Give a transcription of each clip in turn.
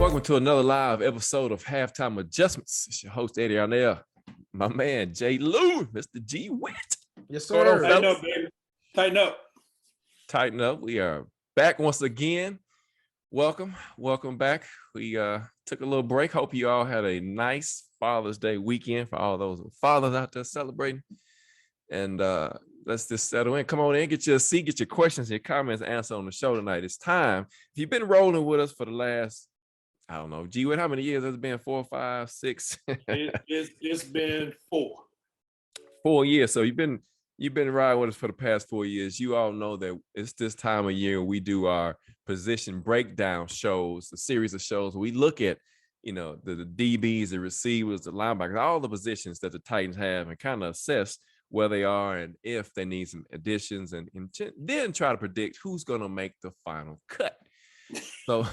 Welcome to another live episode of Halftime Adjustments. It's your host, Eddie Arnell. My man, Jay Lou, Mr. G Witt. Yes, sir. Tighten up, baby. Tighten up. Tighten up. We are back once again. Welcome back. We took a little break. Hope you all had a nice Father's Day weekend for all those fathers out there celebrating. And let's just settle in. Come on in, get your seat, get your questions, your comments answered on the show tonight. It's time. If you've been rolling with us for the last, I don't know, G, how many years has it been? 4, 5, 6? It's been 4. 4 years. So you've been riding with us for the past 4 years. You all know that it's this time of year we do our position breakdown shows, a series of shows. We look at, the DBs, the receivers, the linebackers, all the positions that the Titans have, and kind of assess where they are and if they need some additions, and then try to predict who's going to make the final cut. So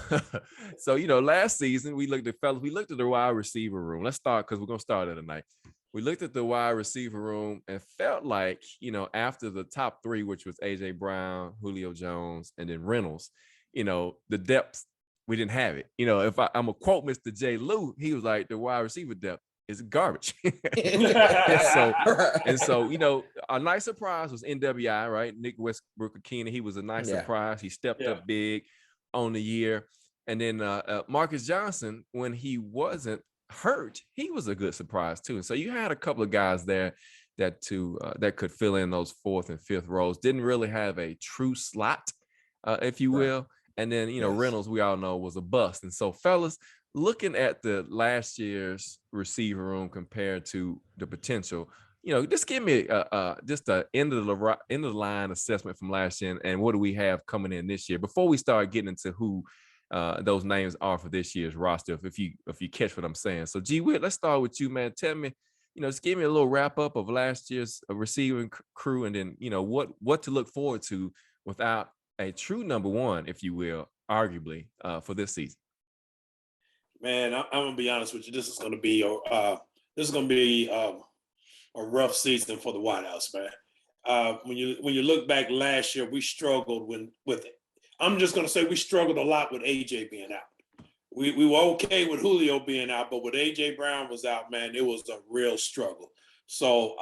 last season we looked at the wide receiver room. Let's start because we're going to start it tonight. We looked at the wide receiver room and felt like, after the top 3, which was A.J. Brown, Julio Jones, and then Reynolds, the depth, we didn't have it. If I'm going to quote Mr. J. Lou, he was like, the wide receiver depth is garbage. and so, a nice surprise was NWI, right? Nick Westbrook-Ikhine. He was a nice surprise. He stepped up big on the year. And then Marcus Johnson, when he wasn't hurt, he was a good surprise too. And so you had a couple of guys there that could fill in those 4th and 5th roles. Didn't really have a true slot, if you will. And then Reynolds, we all know, was a bust. And so, fellas, looking at the last year's receiver room compared to the potential, just give me just the end of the line assessment from last year, and what do we have coming in this year before we start getting into who those names are for this year's roster, if you catch what I'm saying. So, G Witt, let's start with you, man. Tell me, just give me a little wrap up of last year's receiving crew, and then what to look forward to without a true number one, if you will, arguably for this season. Man, I'm gonna be honest with you. This is gonna be a rough season for the White House, man. When you look back last year, we struggled with it. I'm just gonna say we struggled a lot with AJ being out. We were okay with Julio being out, but when AJ Brown was out, man, it was a real struggle. So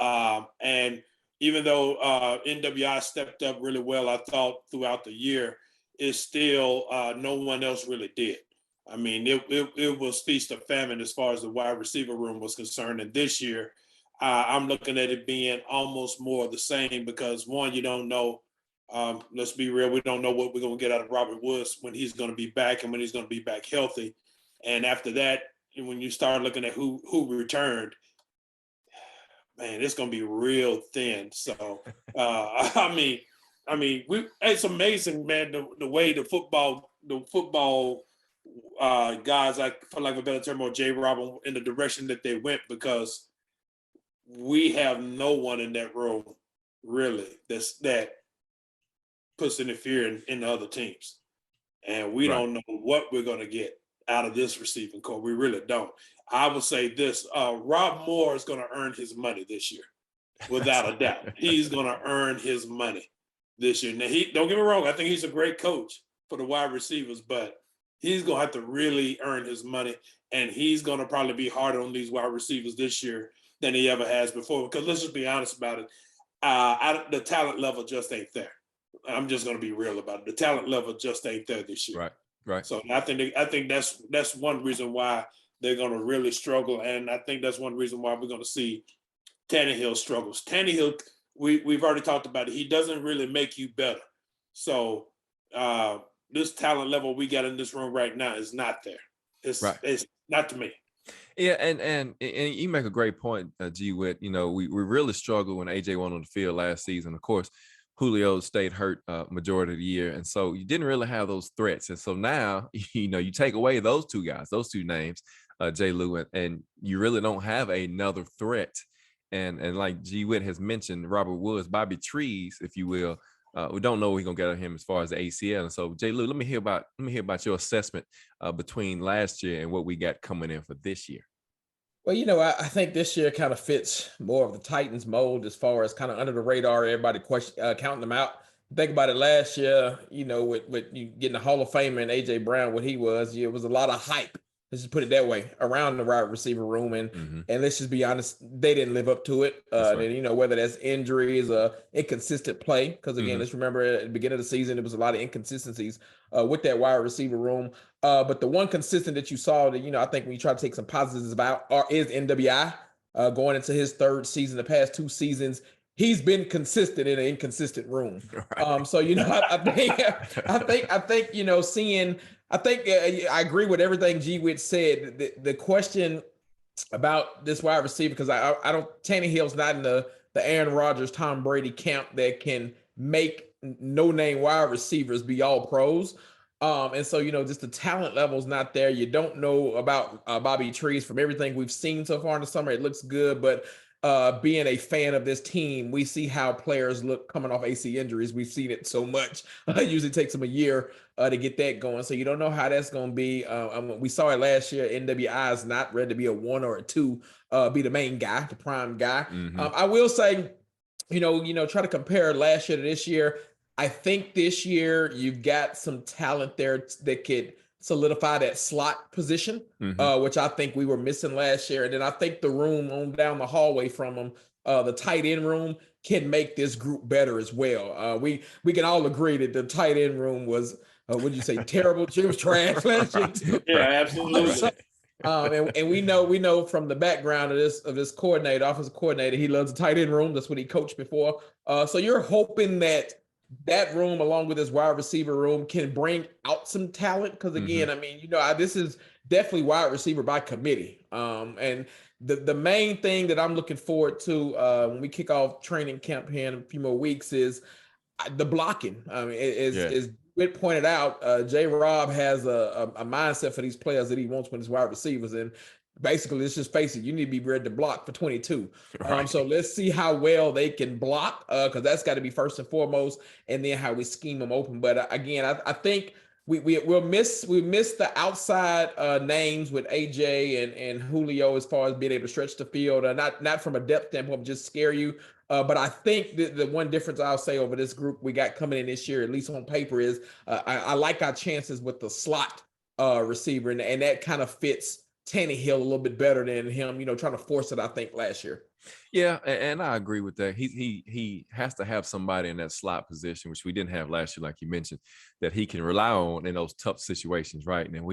and even though NWI stepped up really well, I thought throughout the year, it's still no one else really did. I mean, it was feast or famine as far as the wide receiver room was concerned. And this year, I'm looking at it being almost more of the same because, one, you don't know. Let's be real. We don't know what we're going to get out of Robert Woods when he's going to be back and when he's going to be back healthy. And after that, when you start looking at who returned, man, it's going to be real thin. So, it's amazing, man, the way the football guys, I for lack of a better term, or J. Robin, in the direction that they went, because we have no one in that room really that puts any fear in the other teams, and we don't know what we're going to get out of this receiving core. We really don't. I would say this: Rob Moore is going to earn his money this year, without a doubt. He's going to earn his money this year. Now, don't get me wrong. I think he's a great coach for the wide receivers, but he's going to have to really earn his money, and he's going to probably be harder on these wide receivers this year than he ever has before. Because let's just be honest about it. The talent level just ain't there. I'm just going to be real about it. The talent level just ain't there this year. Right. So I think that's one reason why they're going to really struggle, and I think that's one reason why we're going to see Tannehill struggles. Tannehill, we've already talked about it. He doesn't really make you better. So this talent level we got in this room right now is not there. It's not to me. Yeah, and you make a great point, G Witt. We really struggled when AJ went on the field last season. Of course, Julio stayed hurt majority of the year, and so you didn't really have those threats. And so now, you take away those two guys, those two names, J. Lou, and you really don't have another threat. And like G Witt has mentioned, Robert Woods, Bobby Trees, if you will. We don't know what we're gonna get out of him as far as the ACL. And so, J. Lou, let me hear about your assessment between last year and what we got coming in for this year. Well, I think this year kind of fits more of the Titans mold as far as kind of under the radar, everybody counting them out. think about it last year, with you getting the Hall of Famer and AJ Brown, what he was, it was a lot of hype. Let's just put it that way around the wide receiver room, and let's just be honest, they didn't live up to it. Right. And whether that's injuries or inconsistent play, because again, let's remember at the beginning of the season there was a lot of inconsistencies with that wide receiver room. But the one consistent that you saw that I think when you try to take some positives about is NWI going into his third season. The past 2 seasons, he's been consistent in an inconsistent room. Right. So I think seeing. I think I agree with everything G. Witt said. The question about this wide receiver, because I don't, Tannehill's not in the Aaron Rodgers, Tom Brady camp that can make no-name wide receivers be all pros. And so, just the talent level is not there. You don't know about Bobby Trees. From everything we've seen so far in the summer, it looks good, but being a fan of this team, we see how players look coming off AC injuries. We've seen it so much. It usually takes them a year to get that going. So you don't know how that's going to be. We saw it last year. NWI is not ready to be a 1 or a 2, be the main guy, the prime guy. I will say, try to compare last year to this year. I think this year you've got some talent there that could solidify that slot position, which I think we were missing last year. And then I think the room on down the hallway from them, the tight end room, can make this group better as well. We can all agree that the tight end room was, what'd you say, terrible? It was trash last year. Yeah, absolutely. And we know from the background of this coordinator, offensive coordinator, he loves the tight end room. That's what he coached before. So you're hoping that room, along with his wide receiver room, can bring out some talent. Because again, this is definitely wide receiver by committee. And the main thing that I'm looking forward to when we kick off training camp here in a few more weeks is the blocking. As Witt pointed out, J. Rob has a mindset for these players that he wants when his wide receivers. And basically, let's just face it, you need to be ready to block for 22. Right. So let's see how well they can block, because that's got to be first and foremost, and then how we scheme them open. But again, I think we'll miss the outside names with AJ and Julio as far as being able to stretch the field, not from a depth standpoint, just scare you. But I think the one difference I'll say over this group we got coming in this year, at least on paper, is I like our chances with the slot receiver, and that kind of fits Tannehill a little bit better than him, trying to force it, I think, last year. Yeah, and I agree with that. He has to have somebody in that slot position, which we didn't have last year, like you mentioned, that he can rely on in those tough situations, right? And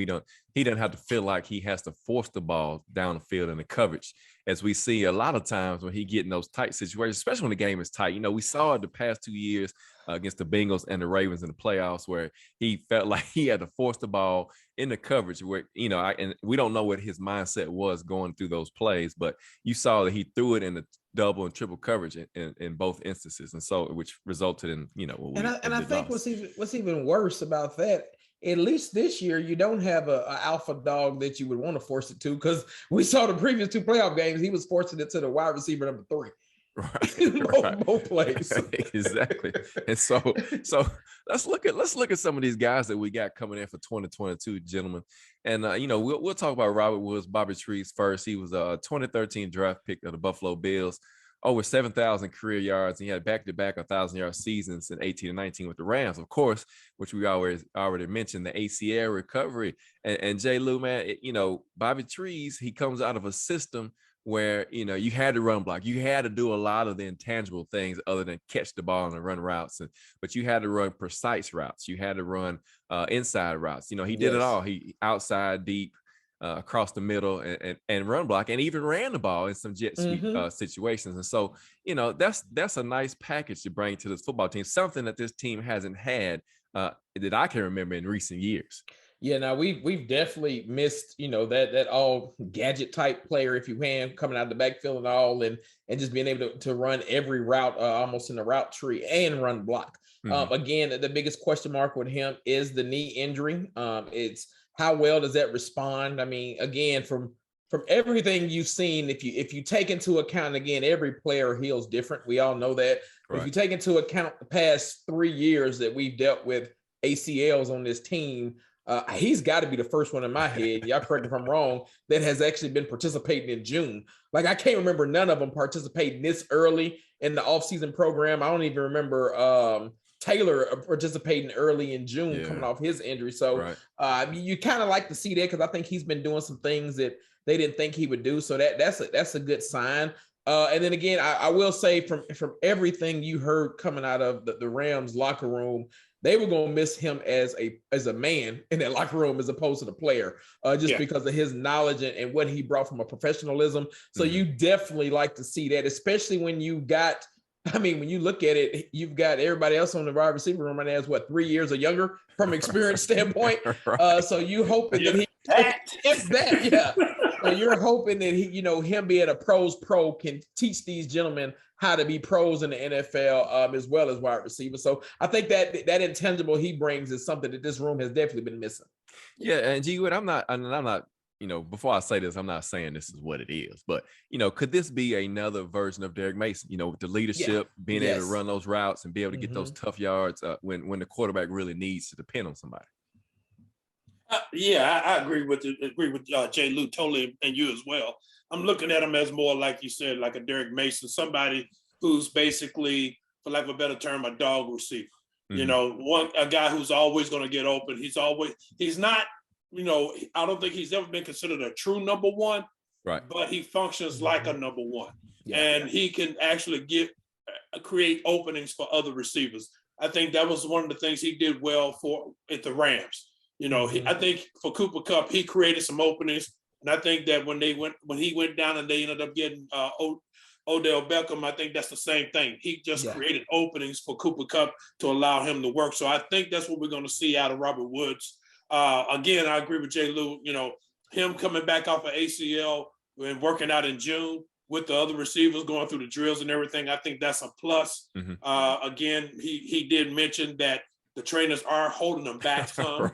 he doesn't have to feel like he has to force the ball down the field in the coverage, as we see a lot of times when he get in those tight situations, especially when the game is tight. We saw it the past 2 years against the Bengals and the Ravens in the playoffs, where he felt like he had to force the ball in the coverage, where, and we don't know what his mindset was going through those plays, but you saw that he threw it in the double and triple coverage in both instances. And so, which resulted in, I think what's even worse about that, at least this year, you don't have a alpha dog that you would want to force it to, because we saw the previous 2 playoff games, he was forcing it to the wide receiver number 3. Right. both plays. Exactly. And so let's look at some of these guys that we got coming in for 2022, gentlemen. And we'll talk about Robert Woods, Bobby Trees first. He was a 2013 draft pick of the Buffalo Bills, over 7,000 career yards, and he had back-to-back 1,000-yard seasons in 18 and 19 with the Rams, of course, which we already mentioned, the ACL recovery. And Jay Lou, man, Bobby Trees, he comes out of a system where, you had to run block. You had to do a lot of the intangible things other than catch the ball and run routes. But you had to run precise routes. You had to run inside routes. He did it all. He outside, deep, across the middle, and run block, and even ran the ball in some jet sweep situations. And so, that's a nice package to bring to this football team, something that this team hasn't had that I can remember in recent years. Yeah, now we've definitely missed, that all gadget type player, if you can, coming out of the backfield and all, and just being able to run every route almost in the route tree and run block. Again, the biggest question mark with him is the knee injury. It's how well does that respond? I mean, again, from everything you've seen, if you take into account, again, every player heals different. We all know that. Right. But if you take into account the past 3 years that we've dealt with ACLs on this team, he's got to be the first one in my head, y'all correct me if I'm wrong, that has actually been participating in June. Like, I can't remember none of them participating this early in the offseason program. I don't even remember Taylor participating early in June, coming off his injury. So you kind of like to see that, because I think he's been doing some things that they didn't think he would do. So that's a good sign. And then again, I will say from everything you heard coming out of the Rams locker room, they were going to miss him as a man in that locker room as opposed to the player, just because of his knowledge and what he brought from a professionalism. So you definitely like to see that, especially when you got, when you look at it, you've got everybody else on the wide receiver room right now is 3 years or younger from experience standpoint. So you hoping that So you're hoping that he, him being a pros pro can teach these gentlemen how to be pros in the NFL, as well as wide receivers. So I think that intangible he brings is something that this room has definitely been missing. Yeah, and G Wood, I'm not, before I say this, I'm not saying this is what it is, but could this be another version of Derek Mason? With the leadership, being able to run those routes and be able to get those tough yards when the quarterback really needs to depend on somebody. I agree with Jay Lou totally, and you as well. I'm looking at him as more, like you said, like a Derek Mason, somebody who's basically, for lack of a better term, a dog receiver. A guy who's always going to get open. He's not, I don't think he's ever been considered a true number one, right? But he functions like a number one, and he can actually create openings for other receivers. I think that was one of the things he did well at the Rams. I think for Cooper Kupp, he created some openings, and I think that when he went down and they ended up getting Odell Beckham, I think that's the same thing. He just created openings for Cooper Kupp to allow him to work. So I think that's what we're going to see out of Robert Woods. Again, I agree with Jay Lou. Him coming back off of ACL and working out in June with the other receivers going through the drills and everything, I think that's a plus. Again, he did mention that the trainers are holding them back some,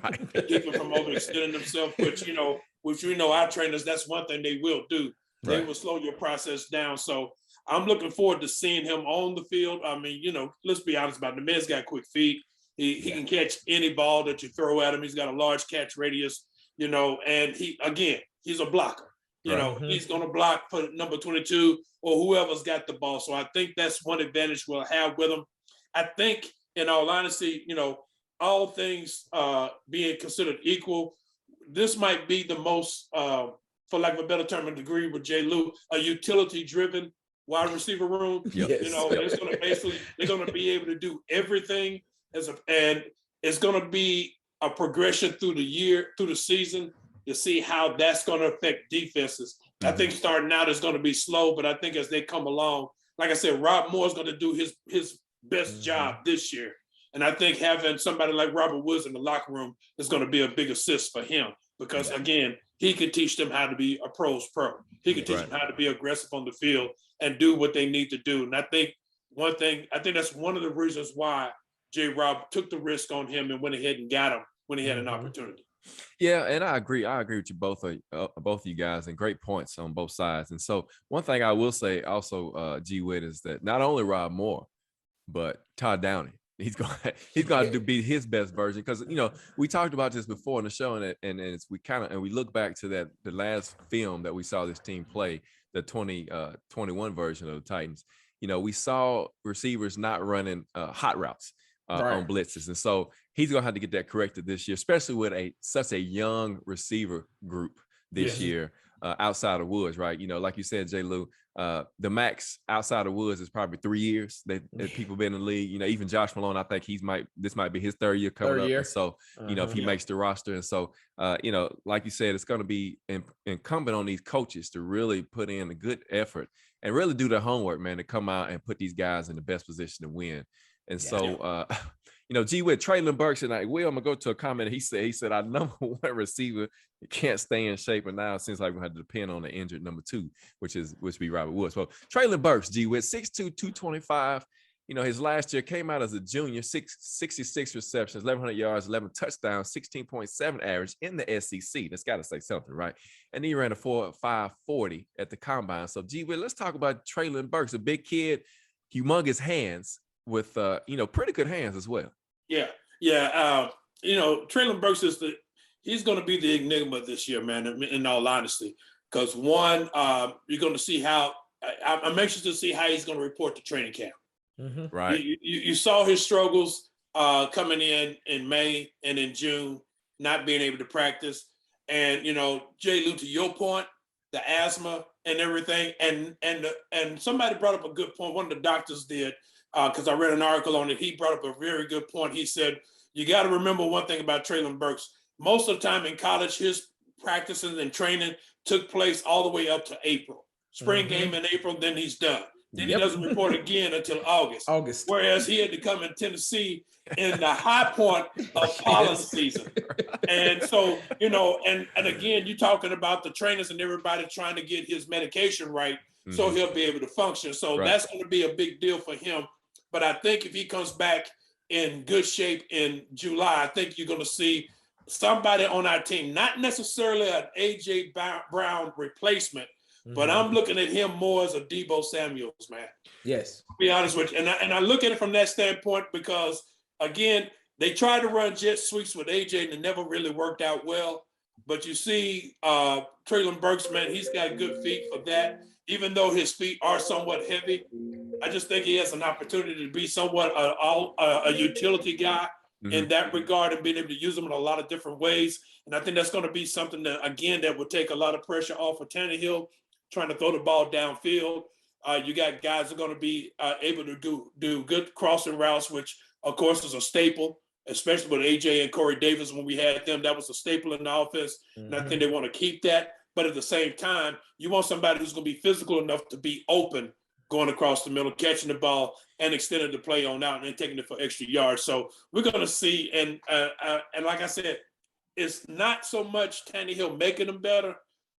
keeping from overextending themselves, which we know our trainers, that's one thing they will do. They will slow your process down. So I'm looking forward to seeing him on the field. Let's be honest about it. The man's got quick feet. He can catch any ball that you throw at him. He's got a large catch radius, and he's a blocker. He's going to block for number 22 or whoever's got the ball. So I think that's one advantage we'll have with him. I think, in all honesty, all things being considered equal, this might be the most, for lack of a better term, and agree with Jay Lou, a utility-driven wide receiver room. It's going to they're going to be able to do everything and it's going to be a progression through the season to see how that's going to affect defenses. I think starting out is going to be slow, but I think as they come along, like I said, Rob Moore's going to do his best job this year. And I think having somebody like Robert Woods in the locker room is going to be a big assist for him because, again, he can teach them how to be a pro's pro. He can teach them how to be aggressive on the field and do what they need to do. And I think that's one of the reasons why J-Rob took the risk on him and went ahead and got him when he had an opportunity. Yeah, and I agree with you both of you guys, and great points on both sides. And so one thing I will say also, G Witt, is that not only Rob Moore, but Todd Downing, he's going to be his best version, because we talked about this before in the show, and we look back to the last film that we saw this team play, the 2021 version of the Titans. We saw receivers not running hot routes on blitzes, and so he's going to have to get that corrected this year, especially with such a young receiver group this year outside of Woods, right? Like you said, J. Lou, the max outside of Woods is probably 3 years that people been in the league. Even Josh Malone, I think this might be his third year coming up. And so, if he makes the roster. And so, like you said, it's going to be incumbent on these coaches to really put in a good effort and really do their homework, man, to come out and put these guys in the best position to win. And so, G Witt, Treylon Burks, and I'm going to go to a comment. He said, our number one receiver can't stay in shape. And now it seems like we're going to have to depend on the injured number two, which be Robert Woods. Well, Treylon Burks, G Witt, 6'2", 225. His last year came out as a junior, 66 receptions, 1,100 yards, 11 touchdowns, 16.7 average in the SEC. That's got to say something, right? And he ran a 4.540 at the combine. So, G Witt, let's talk about Treylon Burks, a big kid, humongous hands, with pretty good hands as well. Yeah. Treylon Burks he's going to be the enigma this year, man. In all honesty, because one, you're going to see how I'm anxious to see how he's going to report to training camp. Right. You saw his struggles coming in May and in June, not being able to practice. And, Jay Lou, to your point, the asthma and everything. And somebody brought up a good point. One of the doctors did, because I read an article on it. He brought up a very good point. He said, you got to remember one thing about Treylon Burks. Most of the time in college, his practices and training took place all the way up to April. Spring game in April, then he's done. Then he doesn't report again until August. Whereas he had to come in Tennessee in the high point of pollen season. And so, and again, you're talking about the trainers and everybody trying to get his medication right so he'll be able to function. So that's going to be a big deal for him. But I think if he comes back in good shape in July, I think you're going to see somebody on our team, not necessarily an A.J. Brown replacement, but I'm looking at him more as a Deebo Samuels, man. Yes. To be honest with you. And I look at it from that standpoint because, again, they tried to run jet sweeps with AJ and it never really worked out well. But you see Treylon Burks, man, he's got good feet for that. Even though his feet are somewhat heavy, I just think he has an opportunity to be somewhat a utility guy in that regard and being able to use them in a lot of different ways. And I think that's going to be something that, again, that would take a lot of pressure off of Tannehill, trying to throw the ball downfield. You got guys who are going to be able to do good crossing routes, which, of course, is a staple, especially with AJ and Corey Davis. When we had them, that was a staple in the offense. And I think they want to keep that. But at the same time, you want somebody who's going to be physical enough to be open going across the middle, catching the ball, and extending the play on out and then taking it for extra yards. So we're going to see. And like I said, it's not so much Tannehill making them better,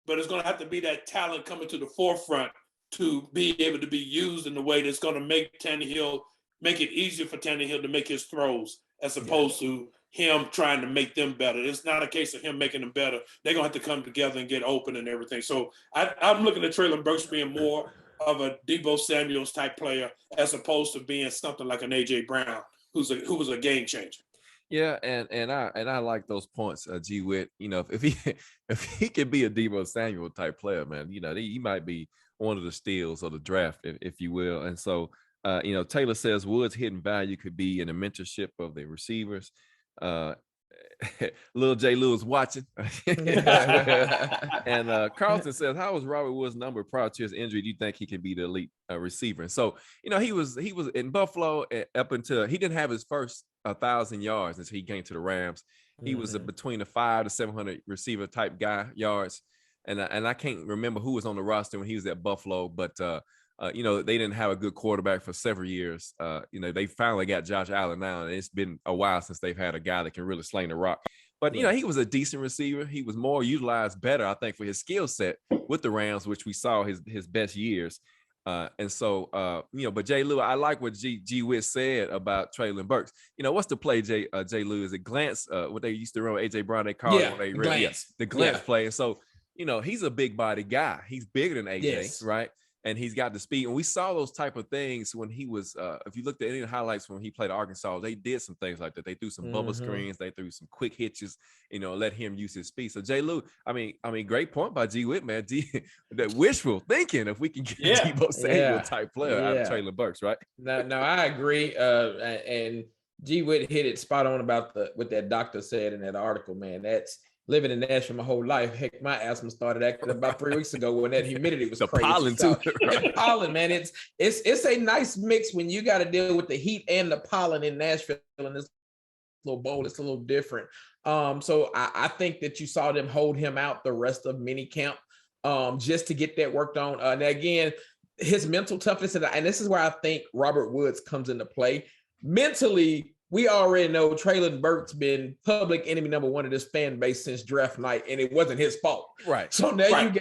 but it's going to have to be that talent coming to the forefront to be able to be used in the way that's going to make it easier for Tannehill to make his throws as opposed to him trying to make them better. It's not a case of him making them better. They're going to have to come together and get open and everything. So I'm looking at Treylon Burks being more of a Deebo Samuels type player as opposed to being something like an A.J. Brown, who was a game changer. Yeah, and I like those points, G Witt. If he could be a Deebo Samuel type player, man, he might be one of the steals of the draft, if you will. And so, Taylor says Woods' hidden value could be in the mentorship of the receivers. Little J. Lewis watching. And Carlton says, how was Robert Woods' number prior to his injury? Do you think he can be the elite receiver? And so, he was in Buffalo up until he didn't have his first 1,000 yards until he came to the Rams. He was between a 500 to 700 receiver type guy yards. And I can't remember who was on the roster when he was at Buffalo, but they didn't have a good quarterback for several years. They finally got Josh Allen now, and it's been a while since they've had a guy that can really sling the rock. But, he was a decent receiver. He was more utilized better, I think, for his skill set with the Rams, which we saw his best years. But Jay Lou, I like what G. Witt said about Treylon Burks. What's the play, Jay Lou? Is it glance? What they used to run with A.J. Brown, they called it the glance play. And so, he's a big body guy. He's bigger than AJ, right? And he's got the speed. And we saw those type of things when he was, if you looked at any of the highlights when he played Arkansas, they did some things like that. They threw some bubble screens. They threw some quick hitches, let him use his speed. So Jay Lou, I mean, great point by G. Witt, man. That wishful thinking if we can get Deebo Samuel type player out of Treylon Burks, right? No, I agree. And G. Witt hit it spot on about what that doctor said in that article, man. That's living in Nashville my whole life. Heck, my asthma started acting about 3 weeks ago when that humidity was the crazy. Pollen too. Right? Pollen, man. It's a nice mix when you got to deal with the heat and the pollen in Nashville in this little bowl. It's a little different. So I think that you saw them hold him out the rest of minicamp just to get that worked on. And again, his mental toughness, and this is where I think Robert Woods comes into play. Mentally, we already know Treylon Burks been public enemy number one of this fan base since draft night, and it wasn't his fault. Right. So now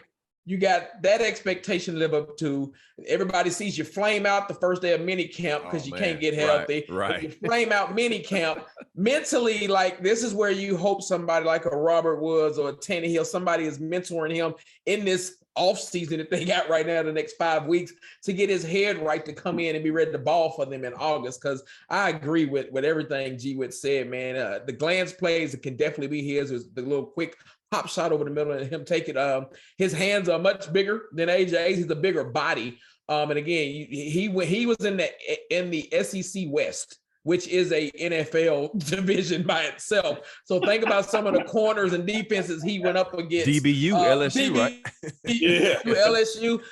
you got that expectation to live up to. Everybody sees you flame out the first day of mini camp because you can't get healthy. Right. You flame out mini camp. Mentally, like this is where you hope somebody like a Robert Woods or a Tannehill, somebody is mentoring him in this offseason that they got right now the next 5 weeks to get his head right to come in and be ready to ball for them in August. Because I agree with everything G. Witt said, man. The glance plays can definitely be his. There's the little quick pop shot over the middle and him take it. His hands are much bigger than AJ's. He's a bigger body. And again, he was in the SEC West which is a NFL division by itself. So think about some of the corners and defenses he went up against. DBU, LSU, right? Yeah. LSU.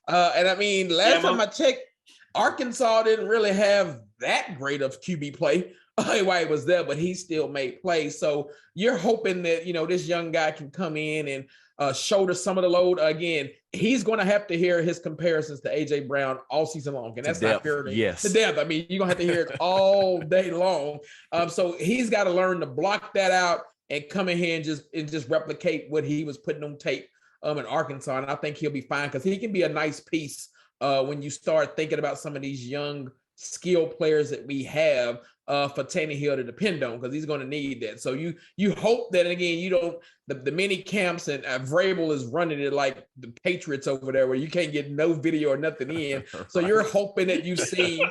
And I mean, last time I checked, Arkansas didn't really have that great of QB play while he was there, but he still made plays. So you're hoping that, this young guy can come in and shoulder some of the load. Again, he's going to have to hear his comparisons to A.J. Brown all season long. And that's not fair. Yes. To death. I mean, you're going to have to hear it all day long. So he's got to learn to block that out and come in here and just replicate what he was putting on tape in Arkansas. And I think he'll be fine because he can be a nice piece when you start thinking about some of these young skill players that we have for Tannehill to depend on, because he's going to need that. So you hope that, again, you don't the mini camps, and Vrabel is running it like the Patriots over there, where you can't get no video or nothing in. So you're hoping that you see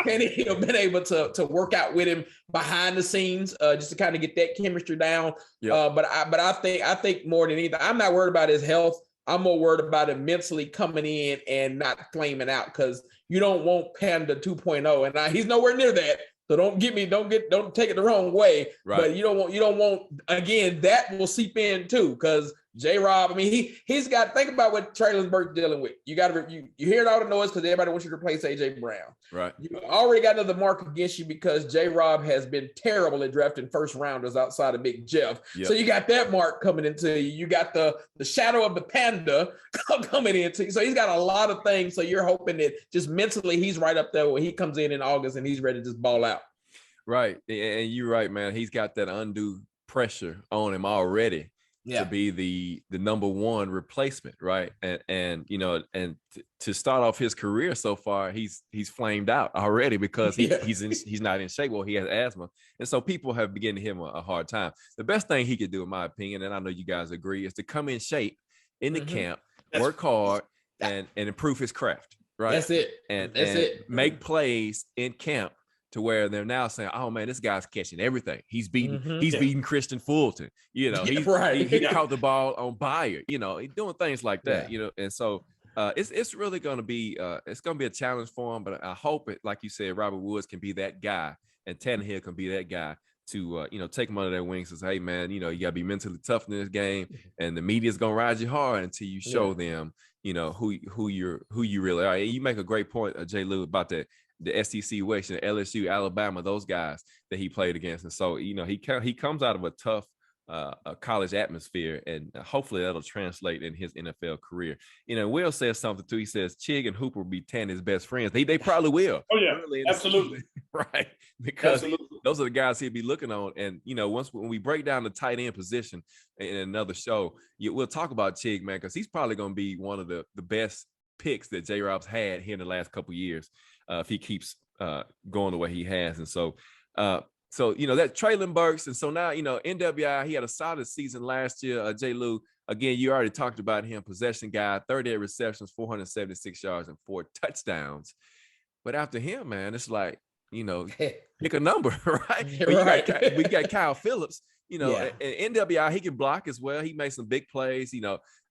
Tannehill been able to work out with him behind the scenes, just to kind of get that chemistry down. Yep. But I think more than anything, I'm not worried about his health. I'm more worried about him mentally coming in and not flaming out, because you don't want Panda 2.0, and he's nowhere near that. So don't take it the wrong way. Right. But you don't want again, that will seep in too, because J-Rob, I mean, he's got, think about what Traylon Burke's dealing with. You got to you hear all the noise because everybody wants you to replace A.J. Brown. Right. You already got another mark against you because J-Rob has been terrible at drafting first rounders outside of Big Jeff. Yep. So you got that mark coming into you. You got the shadow of the Panda coming into you. So he's got a lot of things. So you're hoping that just mentally he's right up there when he comes in August and he's ready to just ball out. Right. And you're right, man. He's got that undue pressure on him already. To be the number one replacement, right? And to start off his career so far, he's flamed out already because he's not in shape. Well, he has asthma, and so people have begun to give him a hard time. The best thing he could do, in my opinion, and I know you guys agree, is to come in shape in the camp, work hard, and improve his craft. Right. That's it. And make plays in camp, to where they're now saying, "Oh man, this guy's catching everything. He's beating Christian Fulton. He caught the ball on Bayer. He's doing things like that. And so it's really going to be a challenge for him. But I hope it, like you said, Robert Woods can be that guy, and Tannehill can be that guy to take him under their wings and say, "Hey man, you got to be mentally tough in this game, and the media's gonna ride you hard until you show them, who you really are." And you make a great point, J. Lou, about that. The SEC West and LSU, Alabama, those guys that he played against. And so, he comes out of a tough a college atmosphere, and hopefully that'll translate in his NFL career. Will says something too. He says Chig and Hooper will be Tanner's best friends. They probably will. Oh yeah, absolutely. Right. Because those are the guys he'll be looking on. And, when we break down the tight end position in another show, we'll talk about Chig, man, because he's probably going to be one of the best picks that J-Rob's had here in the last couple of years. If he keeps going the way he has. And so that Traylon Burks. And so now, NWI, he had a solid season last year. J. Lou, again, you already talked about him, possession guy, 38 receptions, 476 yards, and 4 touchdowns. But after him, man, it's like, pick a number, right? We got Kyle Phillips. And NWI, he can block as well. He made some big plays.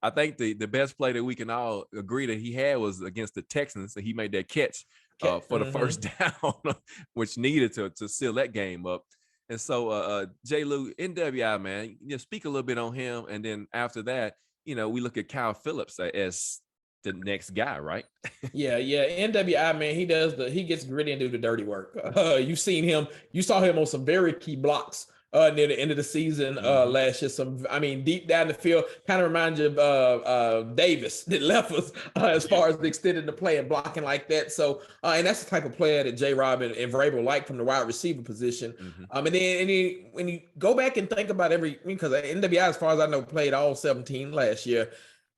I think the best play that we can all agree that he had was against the Texans. So he made that catch for the first down, which needed to seal that game up. And so, J. Lou, NWI, man, speak a little bit on him. And then after that, we look at Kyle Phillips as the next guy, right? Yeah. NWI, man, he gets gritty and do the dirty work. You saw him on some very key blocks near the end of the season last year. Deep down the field, kind of reminds you of Davis that left us as far as the extending the play and blocking like that. So, and that's the type of player that J-Rob and Vrabel like from the wide receiver position. And then when you go back and think about because NWI, as far as I know, played all 17 last year,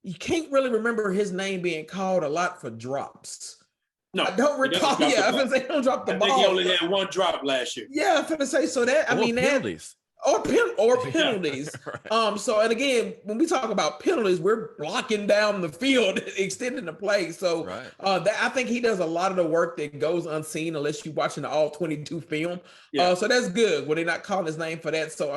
you can't really remember his name being called a lot for drops. No, I don't recall. I was gonna say don't drop the ball. I think he only had 1 drop last year. Yeah, I'm gonna say so that penalties. Or penalties. Right. So, and again, when we talk about penalties, we're blocking down the field, extending the play. So I think he does a lot of the work that goes unseen unless you're watching the all 22 film. So that's good when they're not calling his name for that. So,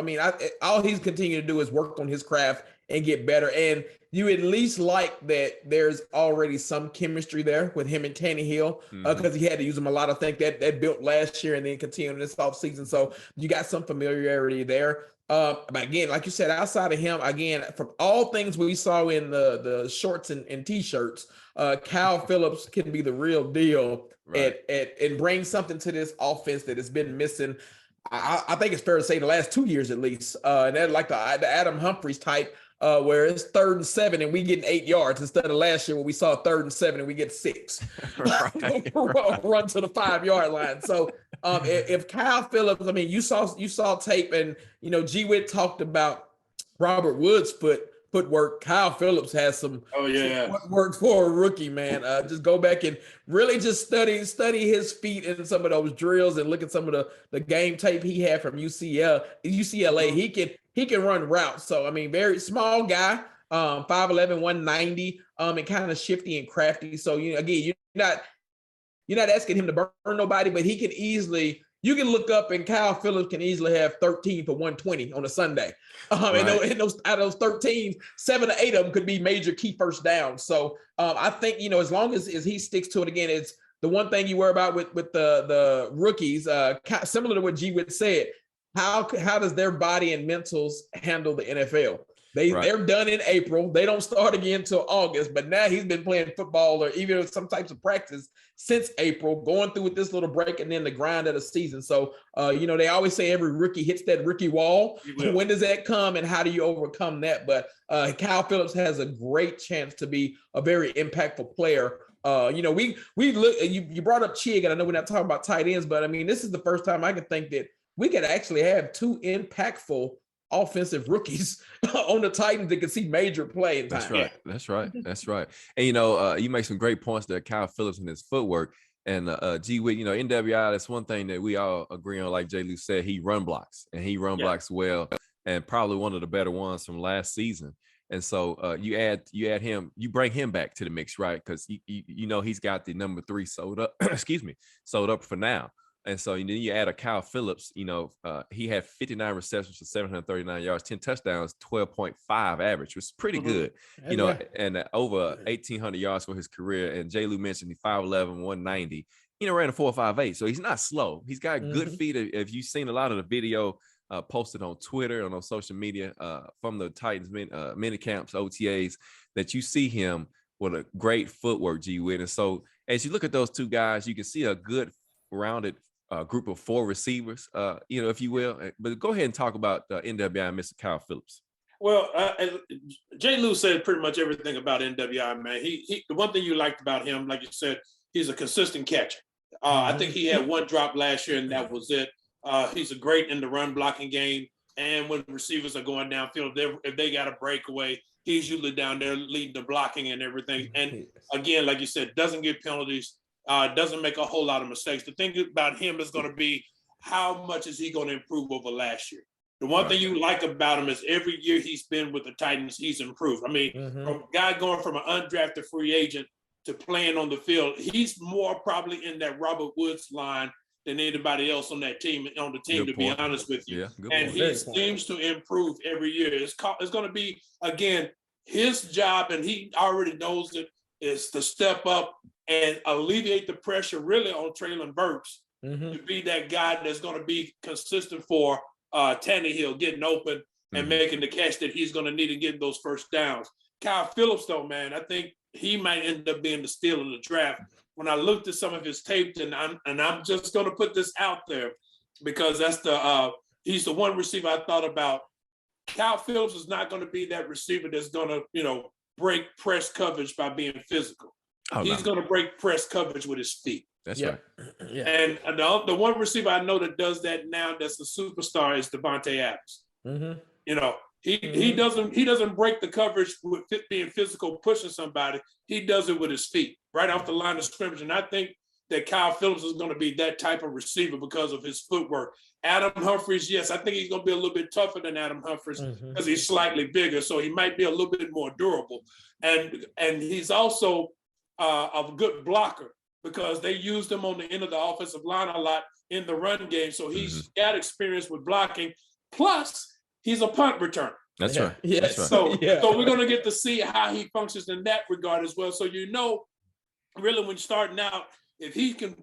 all he's continuing to do is work on his craft and get better. And you at least like that there's already some chemistry there with him and Tannehill, because he had to use him a lot. I think that built last year and then continued this offseason. So you got some familiarity there. But again, like you said, outside of him, again, from all things we saw in the shorts and t-shirts, Kyle Phillips can be the real deal and bring something to this offense that has been missing. I think it's fair to say the last 2 years at least. And that like the Adam Humphries type, where it's 3rd and 7 and we getting 8 yards instead of last year when we saw 3rd and 7 and we get 6. Run to the 5-yard line. So if Kyle Phillips, I mean, you saw tape, and G Witt talked about Robert Woods' footwork. Kyle Phillips has some footwork for a rookie, man. Just go back and really just study his feet in some of those drills and look at some of the game tape he had from UCLA. He can run routes. So I mean, very small guy, 5'11", 190, and kind of shifty and crafty. So again, you're not asking him to burn nobody, but he can easily. You can look up and Kyle Phillips can easily have 13 for 120 on a Sunday. And those out of those 13, 7 or 8 of them could be major key first downs. So I think, as long as he sticks to it, again, it's the one thing you worry about with the rookies, similar to what G Witt said. How does their body and mentals handle the NFL? They're done in April. They don't start again until August. But now he's been playing football or even some types of practice since April, going through with this little break and then the grind of the season. So, they always say every rookie hits that rookie wall. When does that come and how do you overcome that? But Kyle Phillips has a great chance to be a very impactful player. We look. You brought up Chig, and I know we're not talking about tight ends, but I mean, this is the first time I can think that we could actually have 2 impactful offensive rookies on the Titans that can see major play in time. That's right. And you make some great points there, Kyle Phillips and his footwork. And G Witt, NWI, that's one thing that we all agree on. Like J. Lou said, he run blocks, and he run blocks well, and probably one of the better ones from last season. And so you add him, you bring him back to the mix, right? Because he's got the number 3 sold up, sold up for now. And so then you add a Kyle Phillips, he had 59 receptions for 739 yards, 10 touchdowns, 12.5 average, which is pretty good, and over 1,800 yards for his career. And J. Lou mentioned he 5'11", 190, ran a 4.58. So he's not slow. He's got good feet. If you've seen a lot of the video posted on Twitter and on social media from the Titans mini camps, OTAs, that you see him with a great footwork, G Witt. And so as you look at those 2 guys, you can see a good rounded group of 4 receivers, if you will. But go ahead and talk about NWI and Mr. Kyle Phillips. Well, J. Lou said pretty much everything about NWI, man. He the one thing you liked about him, like you said, he's a consistent catcher. I think he had 1 drop last year, and that was it. He's a great in the run blocking game, and when receivers are going downfield, if they got a breakaway, he's usually down there leading the blocking and everything. And again, like you said, doesn't get penalties. Doesn't make a whole lot of mistakes. The thing about him is going to be how much is he going to improve over last year. The one thing you like about him is every year he's been with the Titans, he's improved. I mean, from a guy going from an undrafted free agent to playing on the field, he's more probably in that Robert Woods line than anybody else on that team, to be honest with you. And he seems to improve every year. It's going to be, again, his job, and he already knows it, is to step up and alleviate the pressure really on Treylon Burks to be that guy that's going to be consistent for Tannehill getting open and making the catch that he's going to need and getting those first downs. Kyle Phillips, though, man, I think he might end up being the steal of the draft. When I looked at some of his tape, and I'm just going to put this out there because that's he's the one receiver I thought about. Kyle Phillips is not going to be that receiver that's going to, break press coverage by being physical. He's going to break press coverage with his feet. That's right. Yeah. And the one receiver I know that does that now, that's a superstar, is Devontae Adams. He doesn't break the coverage with being physical, pushing somebody. He does it with his feet right off the line of scrimmage. And I think that Kyle Phillips is going to be that type of receiver because of his footwork. Adam Humphries, yes, I think he's going to be a little bit tougher than Adam Humphries because he's slightly bigger, so he might be a little bit more durable. And he's also a good blocker because they used him on the end of the offensive line a lot in the run game, so he's got experience with blocking. Plus, he's a punt returner. That's right. Yes. That's right. So we're going to get to see how he functions in that regard as well. So, really when starting out, if he can,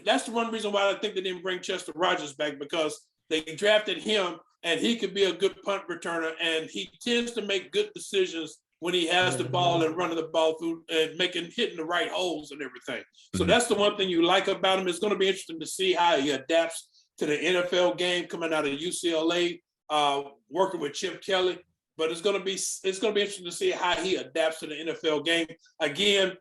that's the one reason why I think they didn't bring Chester Rogers back, because they drafted him and he could be a good punt returner, and he tends to make good decisions when he has the ball and running the ball through and hitting the right holes and everything. So that's the one thing you like about him. It's going to be interesting to see how he adapts to the NFL game coming out of UCLA, working with Chip Kelly. But it's going to be interesting to see how he adapts to the NFL game. Again,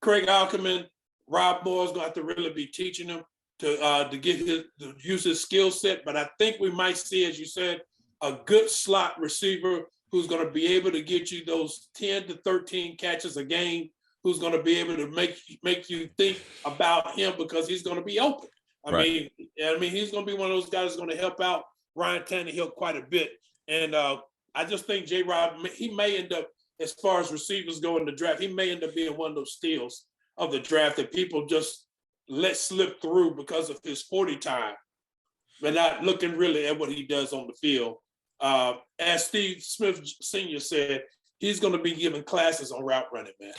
Craig Alkerman, Rob Moore's going to have to really be teaching him to use his skill set. But I think we might see, as you said, a good slot receiver who's going to be able to get you those 10 to 13 catches a game, who's going to be able to make you think about him because he's going to be open. I mean, he's going to be one of those guys that's going to help out Ryan Tannehill quite a bit. And I just think J-Rob, he may end up, as far as receivers go in the draft, he may end up being one of those steals of the draft that people just let slip through because of his 40 time, but not looking really at what he does on the field. As Steve Smith Sr. said, he's going to be giving classes on route running, man.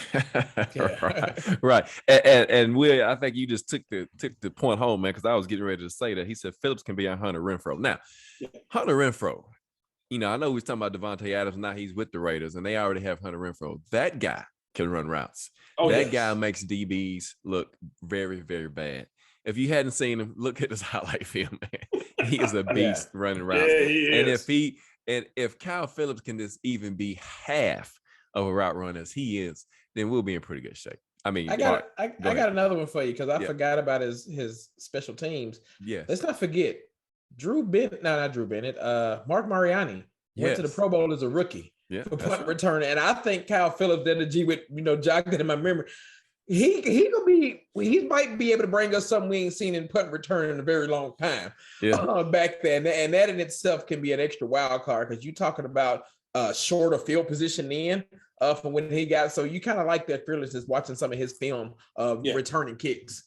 Right. And Will, I think you just took the point home, man, because I was getting ready to say that. He said Phillips can be on Hunter Renfrow. Now, Hunter Renfrow, I know we was talking about Devontae Adams. Now he's with the Raiders, and they already have Hunter Renfrow. That guy can run routes. That guy makes DBs look very, very bad. If you hadn't seen him, look at his highlight film, man. He is a beast running routes. And if Kyle Phillips can just even be half of a route runner as he is, then we'll be in pretty good shape. I mean, I got another one for you because I forgot about his special teams. Yes. Let's not forget Mark Mariani went to the Pro Bowl as a rookie for punt return. And I think Kyle Phillips did the G with, jogged in my memory. He might be able to bring us something we ain't seen in punt return in a very long time back then. And that in itself can be an extra wild card because you're talking about shorter field position from when he got. So you kind of like that fearlessness watching some of his film of returning kicks.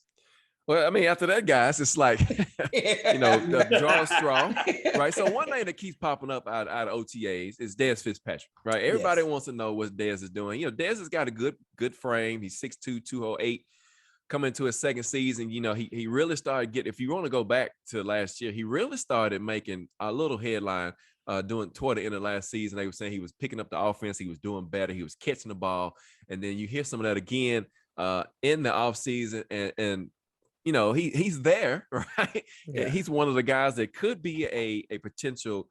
Well, I mean, after that, guys, it's like, the draw straw, right? So one thing that keeps popping up out of OTAs is Dez Fitzpatrick, right? Everybody wants to know what Dez is doing. Dez has got a good frame. He's 6'2", 208, coming into his second season. He really started if you want to go back to last year, he really started making a little headline toward the end of last season. They were saying he was picking up the offense. He was doing better. He was catching the ball. And then you hear some of that again in the offseason. And he's there, right? Yeah. He's one of the guys that could be a potential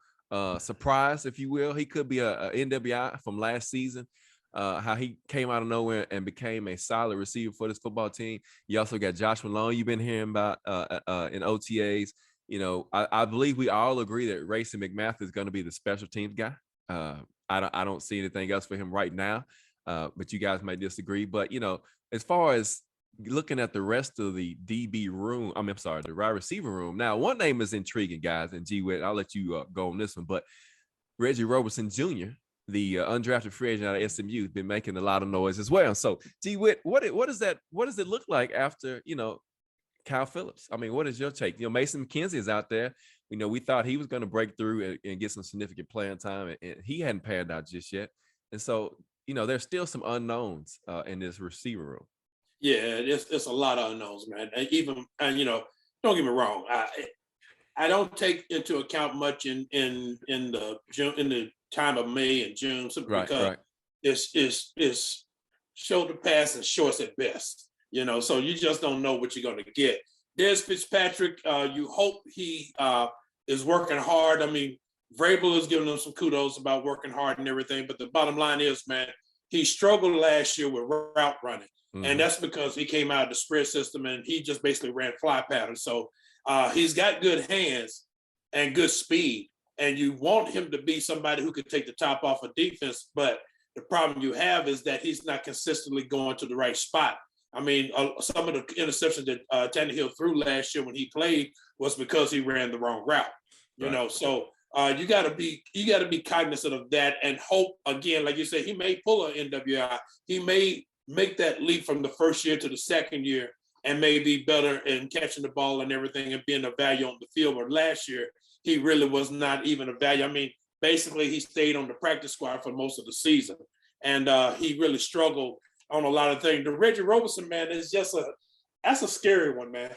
surprise, if you will. He could be a NWI from last season, how he came out of nowhere and became a solid receiver for this football team. You also got Josh Malone you've been hearing about in OTAs. I believe we all agree that Racey McMath is going to be the special teams guy. I don't see anything else for him right now, but you guys might disagree. But, as far as looking at the rest of the DB room, the wide receiver room. Now, one name is intriguing, guys, and G-Wit, I'll let you go on this one, but Reggie Roberson Jr., the undrafted free agent out of SMU, has been making a lot of noise as well. So, G-Wit, what does it look like after, Kyle Phillips? I mean, what is your take? Mason McKenzie is out there. We thought he was going to break through and get some significant playing time, and he hadn't panned out just yet. And so, there's still some unknowns in this receiver room. Yeah, it's a lot of unknowns, man. And don't get me wrong. I don't take into account much in the time of May and June simply because it's shoulder pass and shorts at best. So you just don't know what you're going to get. Dez Fitzpatrick, you hope he is working hard. I mean, Vrabel is giving him some kudos about working hard and everything, but the bottom line is, man, he struggled last year with route running. And that's because he came out of the spread system and he just basically ran fly patterns. So he's got good hands and good speed. And you want him to be somebody who could take the top off of defense. But the problem you have is that he's not consistently going to the right spot. I mean, some of the interceptions that Tannehill threw last year when he played was because he ran the wrong route. So you got to be cognizant of that and hope, again, like you said, he may pull an NWI. He may make that leap from the first year to the second year and may be better in catching the ball and everything and being a value on the field. But last year, he really was not even a value. I mean, basically he stayed on the practice squad for most of the season. And he really struggled on a lot of things. The Reggie Roberson, man, is that's a scary one, man.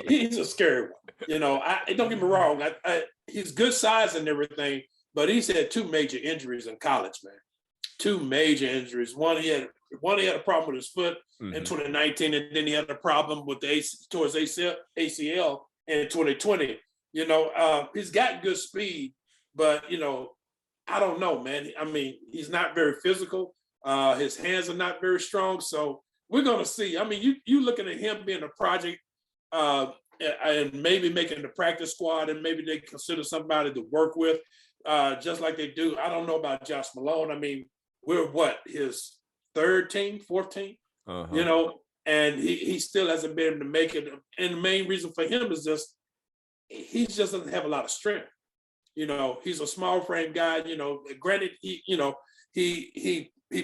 He's a scary one. You know, don't get me wrong. He's good size and everything, but he's had 2 major injuries in college, man. 2 major injuries. One he had a problem with his foot in 2019, and then he had a problem with towards ACL in 2020. You know, he's got good speed, but you know, I don't know, man. I mean, he's not very physical. His hands are not very strong, so we're gonna see. I mean, you looking at him being a project, and maybe making the practice squad, and maybe they consider somebody to work with, just like they do. I don't know about Josh Malone. I mean, we're his 3rd team, 4th team, you know, and he still hasn't been able to make it. And the main reason for him is he just doesn't have a lot of strength. You know, he's a small frame guy. You know, granted, he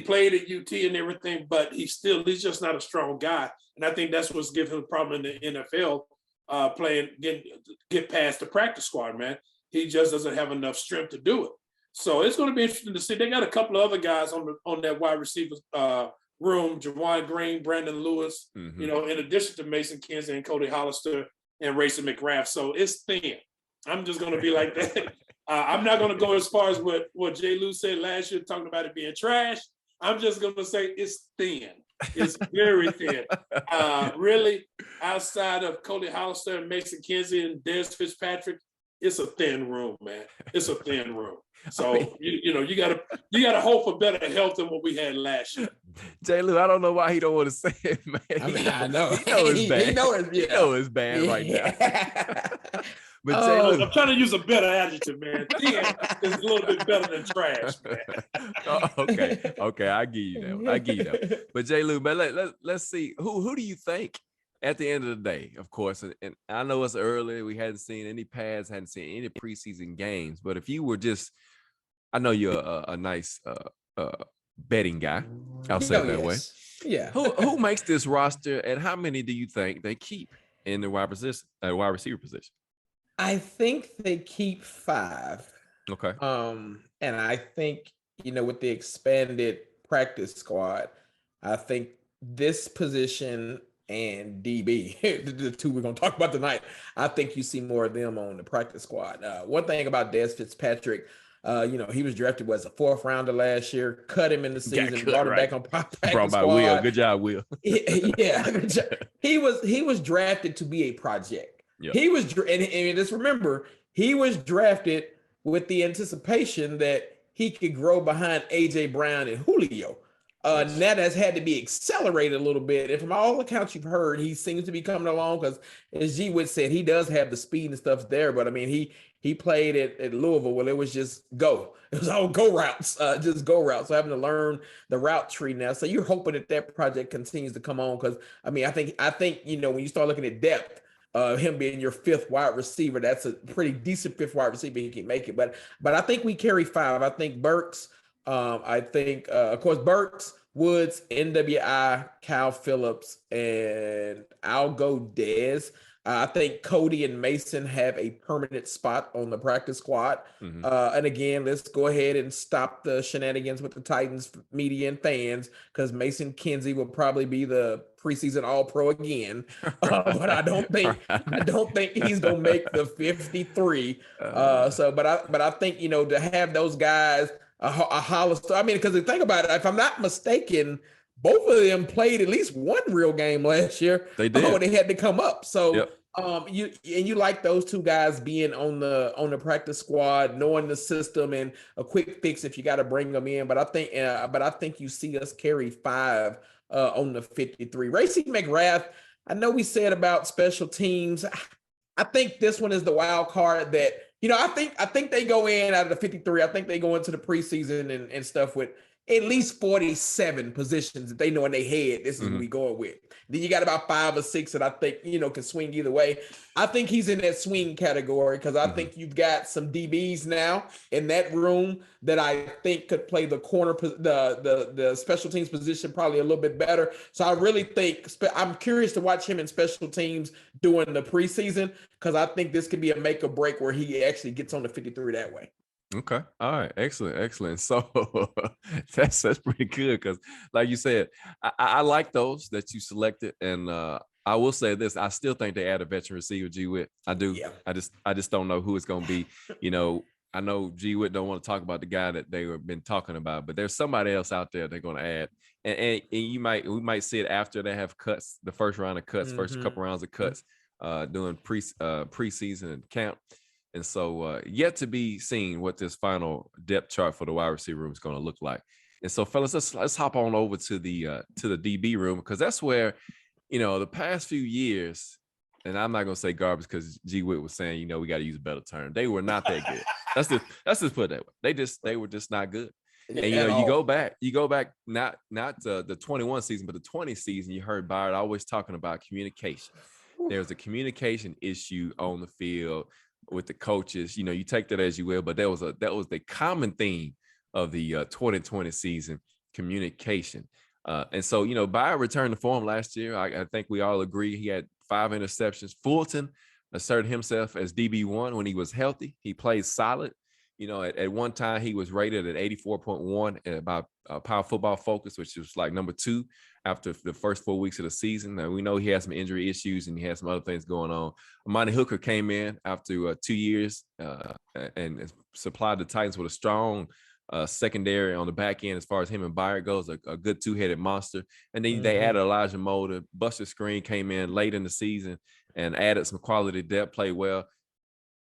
played at UT and everything, but he's just not a strong guy. And I think that's what's giving him a problem in the NFL, get past the practice squad, man. He just doesn't have enough strength to do it. So it's going to be interesting to see. They got a couple of other guys on that wide receiver room: Jawan Green, Brandon Lewis. You know, in addition to Mason Kinsey and Cody Hollister and Racing McGrath. So it's thin. I'm just going to be like that. I'm not going to go as far as what Jay Lou said last year, talking about it being trash. I'm just going to say it's thin. It's very thin. Really, outside of Cody Hollister and Mason Kinsey and Dez Fitzpatrick, it's a thin room, man. It's a thin room. So you gotta hope for better health than what we had last year. J. Lou, I don't know why he don't want to say it, man. I know. He know it's bad. He know it's bad right now. But J. Lou, I'm trying to use a better adjective, man. Thin is a little bit better than trash, man. Okay, I give you that. But J. Lou, man, let's see who do you think at the end of the day, of course, and I know it's early. We hadn't seen any pads, hadn't seen any preseason games. But if you were just, I know you're a nice betting guy. I'll say it that way. Yeah. Who makes this roster, and how many do you think they keep in the wide receiver position? I think they keep 5. Okay. And I think, with the expanded practice squad, I think this position and DB, the 2 we're going to talk about tonight, I think you see more of them on the practice squad. One thing about Dez Fitzpatrick, he was drafted as a 4th rounder last year, cut him in the season, brought him back on practice brought by squad. Will. Good job, Will. Yeah. He was drafted to be a project. Yep. He was, and just remember, he was drafted with the anticipation that he could grow behind AJ Brown and Julio. Now that has had to be accelerated a little bit. And from all accounts you've heard, he seems to be coming along because, as G. Witt said, he does have the speed and stuff there. But I mean, he played at Louisville. Well, it was just go. It was all go routes, just go routes. So having to learn the route tree now. So you're hoping that project continues to come on because, I mean, I think when you start looking at depth, him being your 5th wide receiver, that's a pretty decent 5th wide receiver. He can make it, but I think we carry 5. I think Burks. I think, of course, Burks, Woods, NWI, Kyle Phillips, and I'll go Dez. I think Cody and Mason have a permanent spot on the practice squad. And again, let's go ahead and stop the shenanigans with the Titans media and fans because Mason Kinsey will probably be the preseason All-Pro again. But I don't think he's gonna make the 53. But I think to have those guys. A Hollister. I mean, because the thing about it, if I'm not mistaken, both of them played at least one real game last year. They did. When they had to come up. So you like those 2 guys being on the practice squad, knowing the system and a quick fix if you got to bring them in. But I think you see us carry 5 on the 53. Racing McGrath. I know we said about special teams. I think this one is the wild card that. I think they go in out of the 53. I think they go into the preseason and stuff with at least 47 positions that they know in their head. This is who we going with. Then you got about 5 or 6 that I think, can swing either way. I think he's in that swing category because I think you've got some DBs now in that room that I think could play the corner, the special teams position probably a little bit better. So I really think I'm curious to watch him in special teams during the preseason because I think this could be a make or break where he actually gets on the 53 that way. Okay. All right. Excellent. Excellent. So that's pretty good because, like you said, I like those that you selected, and I will say this: I still think they add a veteran receiver, G Witt. I do. Yeah. I just don't know who it's going to be. I know G Witt don't want to talk about the guy that they have been talking about, but there's somebody else out there they're going to add, and we might see it after they have cuts, the first round of cuts, first couple rounds of cuts, doing preseason and camp. And so yet to be seen what this final depth chart for the wide receiver room is going to look like. And so, fellas, let's hop on over to the DB room, because that's where, the past few years, and I'm not going to say garbage because G Witt was saying, we got to use a better term. They were not that good. Let's just put it that way. They were just not good. And you go back not the 21 season, but the 20 season. You heard Byard always talking about communication. There's a communication issue on the field with the coaches. You take that as you will, but that was the common theme of the 2020 season: communication. And so, Byard returned to form last year. I think we all agree he had 5 interceptions. Fulton asserted himself as DB1 when he was healthy. He played solid. At one time he was rated at 84.1 by Power Football Focus, which was like number 2 after the first 4 weeks of the season. Now, we know he had some injury issues and he had some other things going on. Amani Hooker came in after 2 years and supplied the Titans with a strong secondary on the back end as far as him and Byard goes, a good 2-headed monster. And then they added Elijah Moulder. Buster Screen came in late in the season and added some quality depth, played well.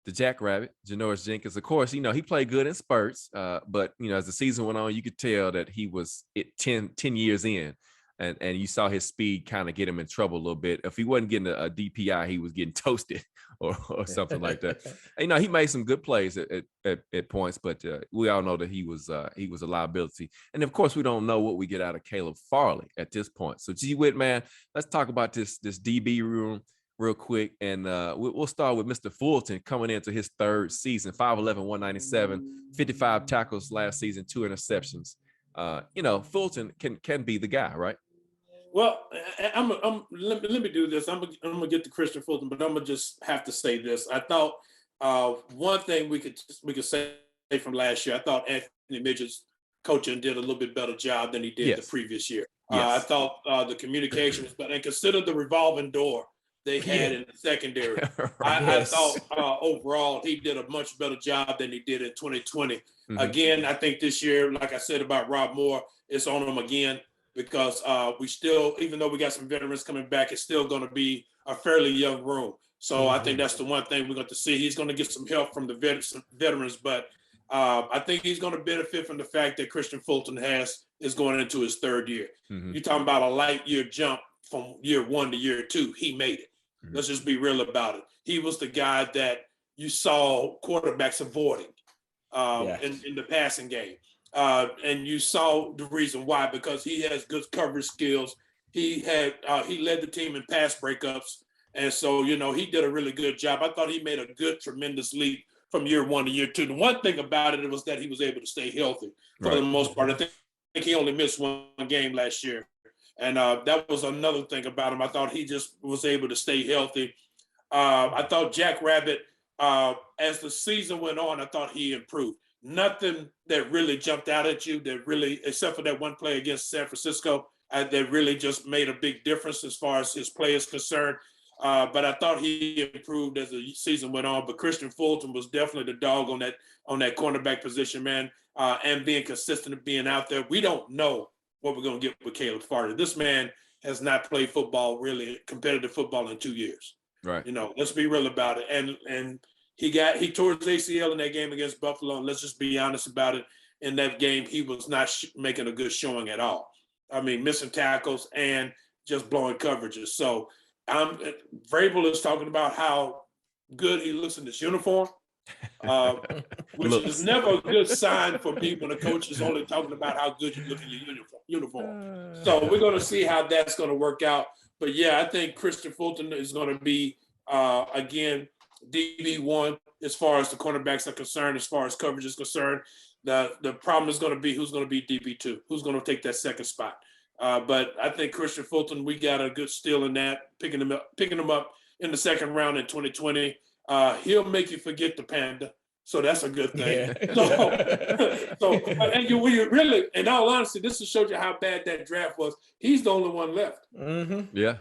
The Jackrabbit, Janoris Jenkins, of course, he played good in spurts, but, as the season went on, you could tell that he was 10 years in, and you saw his speed kind of get him in trouble a little bit. If he wasn't getting a DPI, he was getting toasted or something like that. And, he made some good plays at points, but we all know that he was a liability. And, of course, we don't know what we get out of Caleb Farley at this point. So, G Witt, man, let's talk about this DB room real quick, and we'll start with Mr. Fulton coming into his 3rd season. 5'11", 197, 55 tackles last season, 2 interceptions. Fulton can be the guy, right? Well, let me do this. I'm gonna get to Christian Fulton, but I'm gonna just have to say this. I thought one thing we could say from last year, I thought Anthony Midget's coaching did a little bit better job than he did the previous year. I thought the communication was better, and consider the revolving door they had in the secondary. I thought overall he did a much better job than he did in 2020. Again, I think this year, like I said about Rob Moore, it's on him again, because we still, even though we got some veterans coming back, it's still going to be a fairly young room. So I think that's the one thing we're going to see. He's going to get some help from the veterans, but I think he's going to benefit from the fact that Christian Fulton is going into his 3rd year. You're talking about a light year jump from year 1 to year 2. He made it. Let's just be real about it. He was the guy that you saw quarterbacks avoiding in the passing game. And you saw the reason why, because he has good coverage skills. He led the team in pass breakups. And so, he did a really good job. I thought he made a tremendous leap from year 1 to year 2. The one thing about it was that he was able to stay healthy for the most part. I think he only missed 1 game last year. And that was another thing about him. I thought he just was able to stay healthy. I thought Jackrabbit, as the season went on, I thought he improved. Nothing that really jumped out at you except for that one play against San Francisco, that really just made a big difference as far as his play is concerned. But I thought he improved as the season went on. But Christian Fulton was definitely the dog on that cornerback position, man, and being consistent and being out there. We don't know what we're going to get with Caleb Farley. This man has not played football, really competitive football, in 2 years. Right. Let's be real about it. And he tore his ACL in that game against Buffalo. And let's just be honest about it. In that game, he was not making a good showing at all. I mean, missing tackles and just blowing coverages. So Vrabel is talking about how good he looks in this uniform. Which is never a good sign for me when a coach is only talking about how good you look in your uniform. So we're going to see how that's going to work out. But yeah, I think Christian Fulton is going to be, again, DB1 as far as the cornerbacks are concerned, as far as coverage is concerned. The problem is going to be who's going to be DB2, who's going to take that second spot. But I think Christian Fulton, we got a good steal in that, picking him up in the 2nd round in 2020. He'll make you forget the Panda. So that's a good thing. Yeah. And you really, in all honesty, this will show you how bad that draft was. He's the only one left. Mm-hmm. Yeah.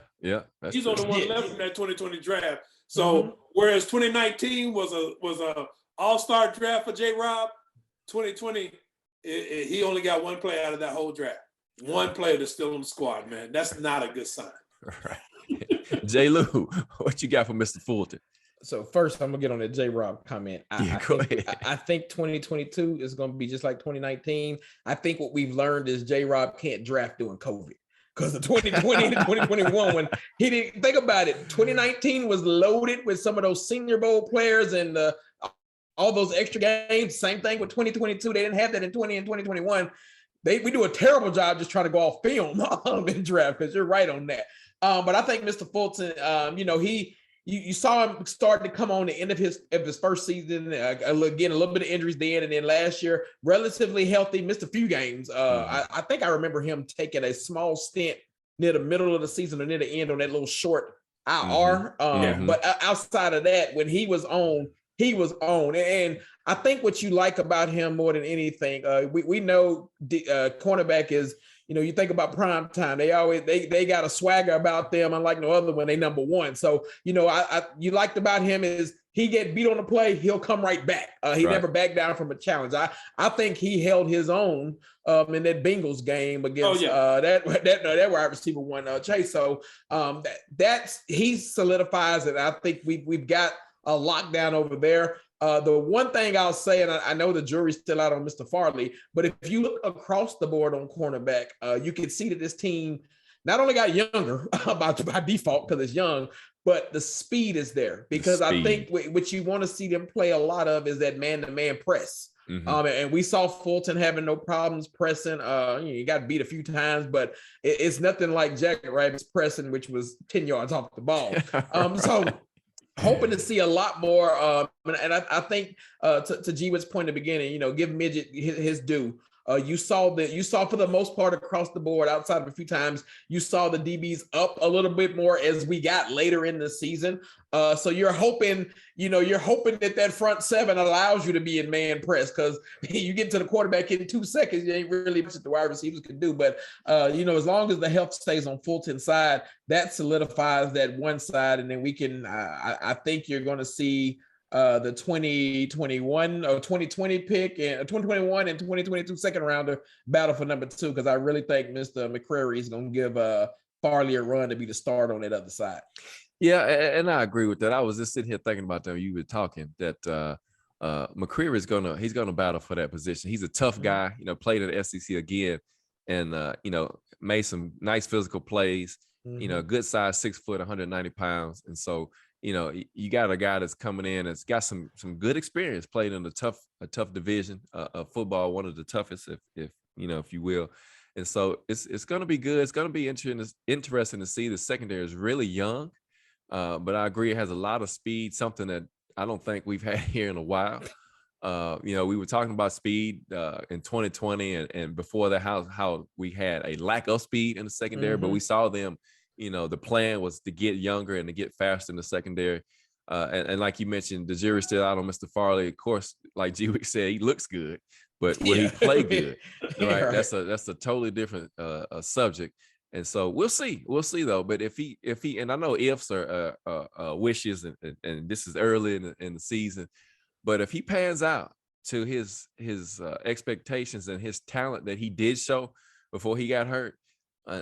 He's the only one left from that 2020 draft. So whereas 2019 was a all-star draft for J-Rob, 2020, he only got one player out of that whole draft. One player that's still on the squad, man. That's not a good sign. Right. J. Lou, what you got for Mr. Fulton? So first, I'm gonna get on the J-Rob comment. I think 2022 is gonna be just like 2019. I think what we've learned is J-Rob can't draft during COVID, because the 2020 to 2021, when he didn't think about it, 2019 was loaded with some of those Senior Bowl players and all those extra games. Same thing with 2022. They didn't have that in 20 and 2021. We do a terrible job just trying to go off film in draft, because you're right on that. But I think Mr. Fulton, you saw him start to come on the end of his first season. Again, a little bit of injuries then, and then last year, relatively healthy, missed a few games. I think I remember him taking a small stint near the middle of the season or near the end on that little short IR. But outside of that, when he was on, And I think what you like about him more than anything, we know cornerback is, you think about prime time. They got a swagger about them, unlike no other when they number one. So, you liked about him is he get beat on the play, he'll come right back. He never backed down from a challenge. I think he held his own in that Bengals game against that wide receiver one Chase. So he solidifies it. I think we've got a lockdown over there. The one thing I'll say, and I know the jury's still out on Mr. Farley, but if you look across the board on cornerback, you can see that this team not only got younger by default because it's young, but the speed is there. Because I think what you want to see them play a lot of is that man-to-man press. And we saw Fulton having no problems pressing. You got beat a few times, but it's nothing like Jack Rabbit's pressing, which was 10 yards off the ball. So hoping to see a lot more. And I think to G-Witt's point at the beginning, give Midget his due. You saw for the most part across the board, outside of a few times, you saw the DBs up a little bit more as we got later in the season. So you're hoping that front seven allows you to be in man press, because you get to the quarterback in 2 seconds, you ain't really much that the wide receivers can do. But as long as the health stays on Fulton's side, that solidifies that one side, and then we can. I think you're going to see the 2021 or 2020 pick and 2021 and 2022 second rounder battle for number 2, because I really think Mr. McCrary is going to give Farley a run to be the starter on that other side. Yeah, and I agree with that. I was just sitting here thinking about that when you were talking, that McCreary he's gonna battle for that position. He's a tough guy, played in the SEC again, and made some nice physical plays. Good size, 6 foot, 190 pounds, and so you got a guy that's coming in that's got some good experience, played in a tough division of football, one of the toughest, if you will. And so it's going to be good. It's going to be interesting to see. The secondary is really young, but I agree it has a lot of speed, something that I don't think we've had here in a while. We were talking about speed in 2020 and before that, how we had a lack of speed in the secondary, but we saw them. The plan was to get younger and to get faster in the secondary. And like you mentioned, the jury's still out on Mr. Farley. Of course, like G-Wick said, he looks good, but will he play good? Right? That's a totally different subject. And so we'll see though. But if he, and I know ifs are wishes, and this is early in the season, but if he pans out to his expectations and his talent that he did show before he got hurt, we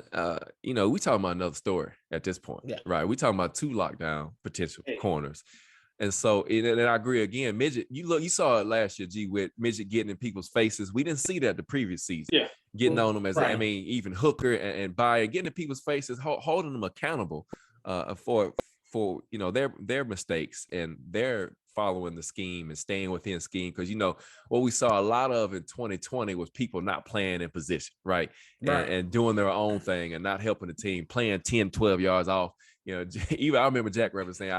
talking about another story at this point, right? We talking about 2 lockdown potential corners, and so and I agree again. Midget, you saw it last year, G-Witt, Midget getting in people's faces. We didn't see that the previous season. Getting on them as even Hooker and Bayer, getting in people's faces, holding them accountable for their mistakes and their following the scheme and staying within scheme. Because what we saw a lot of in 2020 was people not playing in position, right? And doing their own thing and not helping the team, playing 10, 12 yards off. Even I remember Jack Rabbit saying,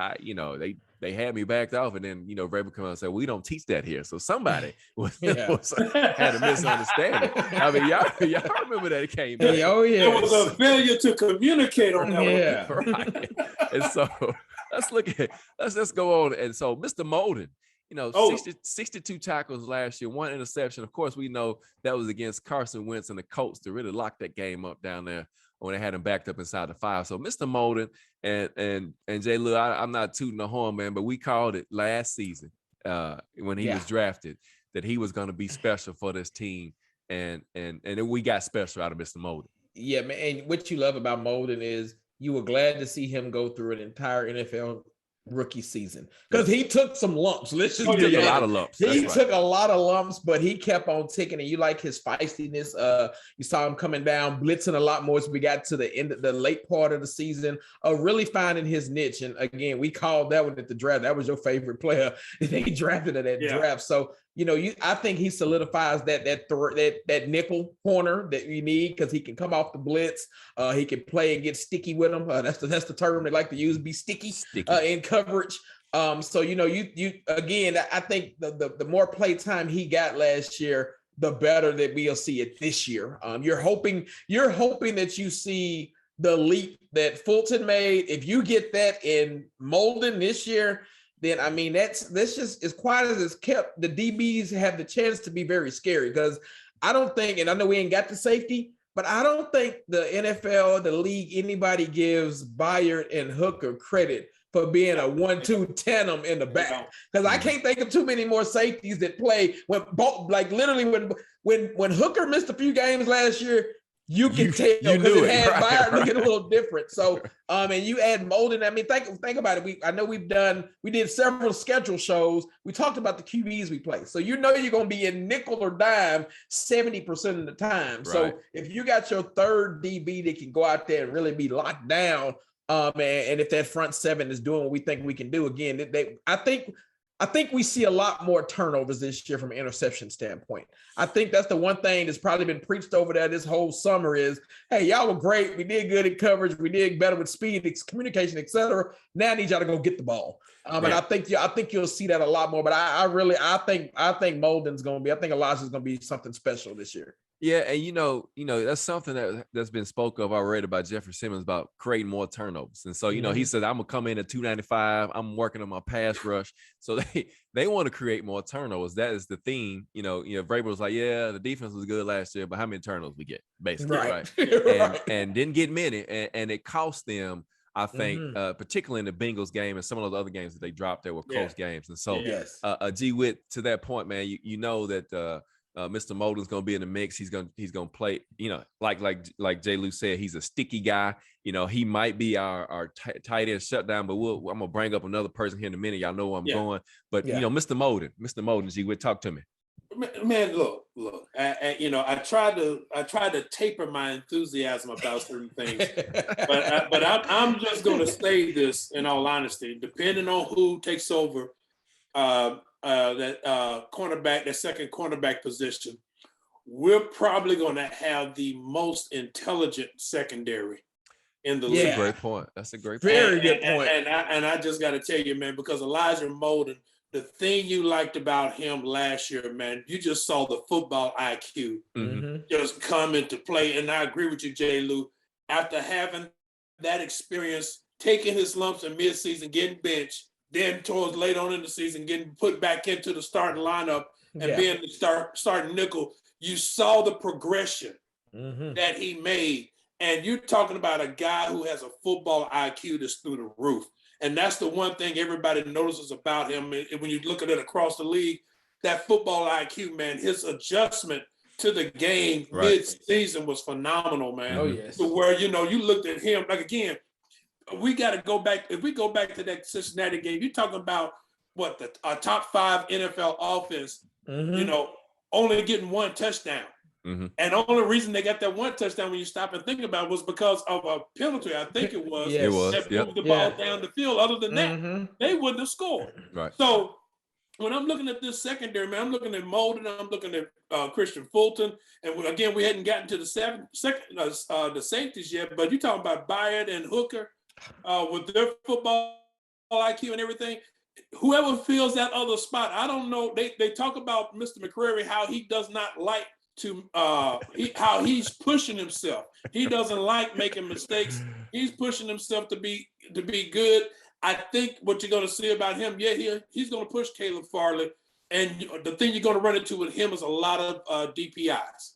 they had me backed off, and then Rabbit come out and said, we don't teach that here. So somebody had a misunderstanding. I mean, y'all remember that it came back. It was a failure to communicate on that one. Right. And so let's go on. And so Mr. Molden, Oh, 62 tackles last year, 1 interception. Of course, we know that was against Carson Wentz and the Colts to really lock that game up down there when they had him backed up inside the 5. So Mr. Molden and Jay Lou, I'm not tooting the horn, man, but we called it last season when he was drafted that he was going to be special for this team, and we got special out of Mr. Molden. Yeah, man. And what you love about Molden is you were glad to see him go through an entire NFL rookie season because he took some lumps. Let's just a lot of lumps. He took a lot of lumps, but he kept on ticking. And you like his feistiness. You saw him coming down, blitzing a lot more as we got to the end of the late part of the season, really finding his niche. And again, we called that one at the draft. That was your favorite player. They drafted at that draft. So I think he solidifies that nickel corner that you need because he can come off the blitz. He can play and get sticky with him. That's the term they like to use. Be sticky. In coverage. So you again, I think the more play time he got last year, the better that we'll see it this year. You're hoping that you see the leap that Fulton made. If you get that in Molden this year, then I mean that's just as quiet as it's kept. The DBs have the chance to be very scary because I don't think, and I know we ain't got the safety, but I don't think the NFL, the league, anybody gives Byard and Hooker credit for being a 1-2 tandem in the back. Because I can't think of too many more safeties that play when both, like literally when Hooker missed a few games last year, you can tell because it had Byard looking a little different. So, and you add Molden. I mean, think about it. I know we did several schedule shows. We talked about the QBs we play. So you're going to be in nickel or dime 70% of the time. Right. So if you got your third DB that can go out there and really be locked down, and if that front seven is doing what we think we can do, again, I think we see a lot more turnovers this year from an interception standpoint. I think that's the one thing that's probably been preached over there this whole summer is, hey, y'all were great. We did good at coverage. We did better with speed, communication, et cetera. Now I need y'all to go get the ball. And I think you'll see that a lot more. But I think Molden's going to be. I think Elijah's going to be something special this year. Yeah, and that's something that's been spoke of already by Jeffrey Simmons about creating more turnovers. And so, he said, I'm gonna come in at 295. I'm working on my pass rush. So they want to create more turnovers. That is the theme. Vrabel was like, yeah, the defense was good last year, but how many turnovers we get, basically, right? And didn't get many, and it cost them. I think, particularly in the Bengals game and some of those other games that they dropped, there were close games. And so, G Witt, to that point, man, you know that. Mr. Molden's going to be in the mix. He's going to play, like Jay Lou said, he's a sticky guy. He might be our tight end shutdown, but I'm going to bring up another person here in a minute. Y'all know where I'm going. But, Mr. Molden, G Witt, talk to me. Man, look. I tried to taper my enthusiasm about certain things, but I'm just going to say this in all honesty. Depending on who takes over, that second cornerback position, we're probably going to have the most intelligent secondary in the league. That's a great point. That's a great point. Very good point. And I just got to tell you, man, because Elijah Molden, the thing you liked about him last year, man, you just saw the football IQ just come into play. And I agree with you, Jay Lou. After having that experience, taking his lumps in midseason, getting benched, then towards late on in the season, getting put back into the starting lineup and being the starting nickel, you saw the progression that he made. And you're talking about a guy who has a football IQ that's through the roof. And that's the one thing everybody notices about him. And when you look at it across the league, that football IQ, man, his adjustment to the game mid-season was phenomenal, man. Oh, yes. To where, you looked at him, like, again, we got to go back. If we go back to that Cincinnati game, you're talking about a top 5 NFL offense, only getting 1 touchdown. And the only reason they got that 1 touchdown when you stop and think about it was because of a penalty. I think it was. It was. That moved the ball down the field. Other than that, they wouldn't have scored. Right. So when I'm looking at this secondary, man, I'm looking at Molden, I'm looking at Christian Fulton, and again, we hadn't gotten to the safeties yet. But you're talking about Byard and Hooker. With their football IQ and everything, whoever fills that other spot, I don't know. They talk about Mr. McCrary, how he does not like to, how he's pushing himself. He doesn't like making mistakes. He's pushing himself to be good. I think what you're going to see about him, he's going to push Caleb Farley. And the thing you're going to run into with him is a lot of DPIs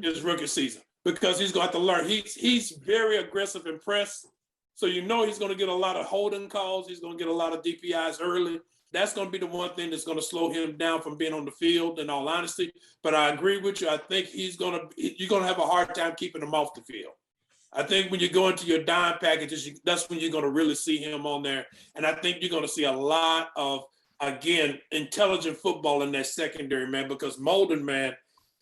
his rookie season, because he's going to have to learn. He's very aggressive in press. So he's going to get a lot of holding calls. He's going to get a lot of DPIs early. That's going to be the one thing that's going to slow him down from being on the field, in all honesty. But I agree with you. I think you're going to have a hard time keeping him off the field. I think when you go into your dime packages, that's when you're going to really see him on there. And I think you're going to see a lot of, again, intelligent football in that secondary, man, because Molden, man,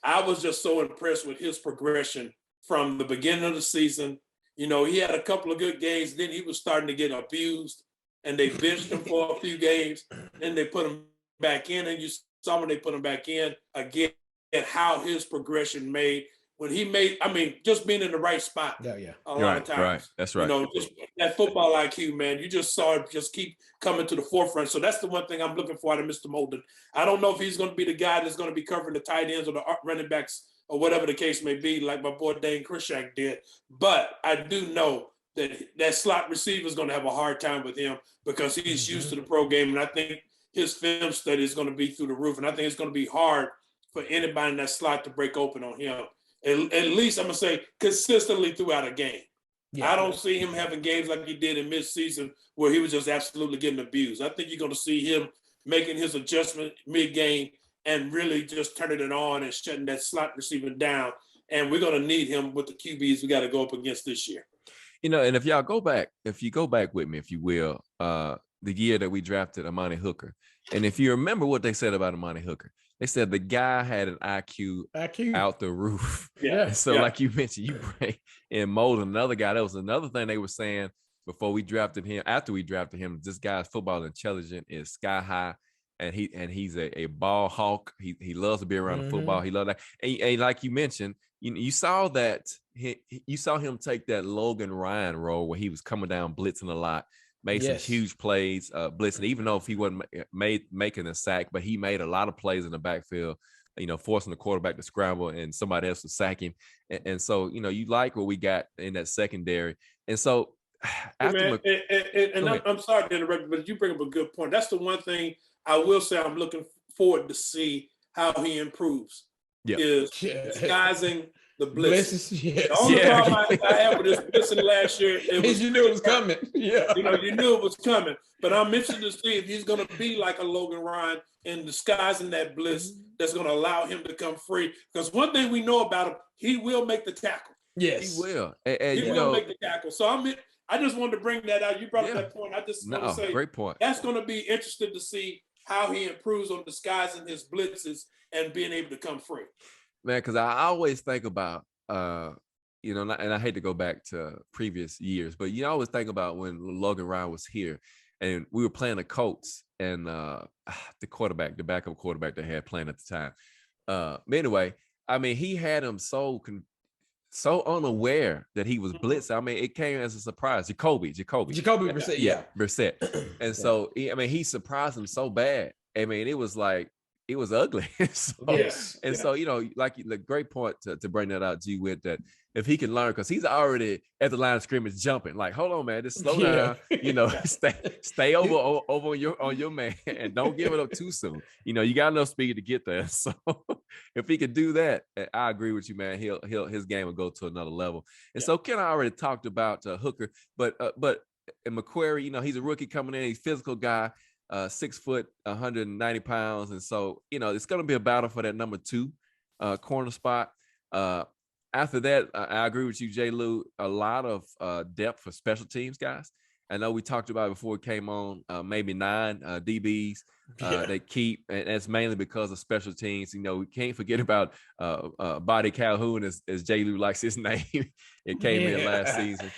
I was just so impressed with his progression from the beginning of the season. He had a couple of good games. Then he was starting to get abused, and they benched him for a few games. Then they put him back in, and you saw when they put him back in again, and how his progression made. When he just being in the right spot. A lot of times. Right. That's right. Just that football IQ, man. You just saw it just keep coming to the forefront. So that's the one thing I'm looking for out of Mr. Molden. I don't know if he's going to be the guy that's going to be covering the tight ends or the running backs or whatever the case may be, like my boy Dane Krishak did. But I do know that slot receiver is going to have a hard time with him because he's used to the pro game. And I think his film study is going to be through the roof. And I think it's going to be hard for anybody in that slot to break open on him. At least I'm going to say consistently throughout a game. I don't see him having games like he did in mid-season where he was just absolutely getting abused. I think you're going to see him making his adjustment mid-game and really just turning it on and shutting that slot receiver down. And we're going to need him with the QBs we got to go up against this year. And if you go back with me, if you will, the year that we drafted Amani Hooker. And if you remember what they said about Amani Hooker, they said the guy had an IQ out the roof. Like you mentioned, you bring in Molden, another guy. That was another thing they were saying before we drafted him. After we drafted him, this guy's football intelligence is sky high, and he's a ball hawk. He loves to be around the football. He loves that. And like you mentioned, you saw that you saw him take that Logan Ryan role where he was coming down blitzing a lot. Made some huge plays, blitzing, even though if he wasn't making a sack, but he made a lot of plays in the backfield, forcing the quarterback to scramble and somebody else to sack him. And so, you like what we got in that secondary. And so I'm sorry to interrupt, but you bring up a good point. That's the one thing I will say I'm looking forward to see how he improves is disguising the blitzes. The only problem I had with this blitzing last year, you knew it was coming. You knew it was coming. But I'm interested to see if he's going to be like a Logan Ryan in disguising that blitz that's going to allow him to come free. Because one thing we know about him, he will make the tackle. Yes, he will. And he will make the tackle. So I just wanted to bring that out. You brought up that point. I just want to say, great point. That's going to be interesting to see how he improves on disguising his blitzes and being able to come free. Man, because I always think about, and I hate to go back to previous years, but I always think about when Logan Ryan was here and we were playing the Colts and the backup quarterback they had playing at the time. But anyway, he had him so unaware that he was blitzing. It came as a surprise. Jacoby Brissett. Brissett. And so, he surprised him so bad. It was like, it was ugly. So, like the great point to bring that out, G, with that if he can learn, because he's already at the line of scrimmage jumping, like, hold on, man, just slow down, stay over on your man and don't give it up too soon. You got enough speed to get there. So if he could do that, I agree with you, man. His game will go to another level. And so Ken already talked about Hooker, but McQuarrie, he's a rookie coming in, he's a physical guy. 6 foot, 190 pounds. And so, it's going to be a battle for that number 2 corner spot. After that, I agree with you, J. Lou, a lot of depth for special teams guys. I know we talked about it before it came on, maybe 9 DBs they keep, and that's mainly because of special teams. We can't forget about Body Calhoun, as J. Lou likes his name. It came in last season.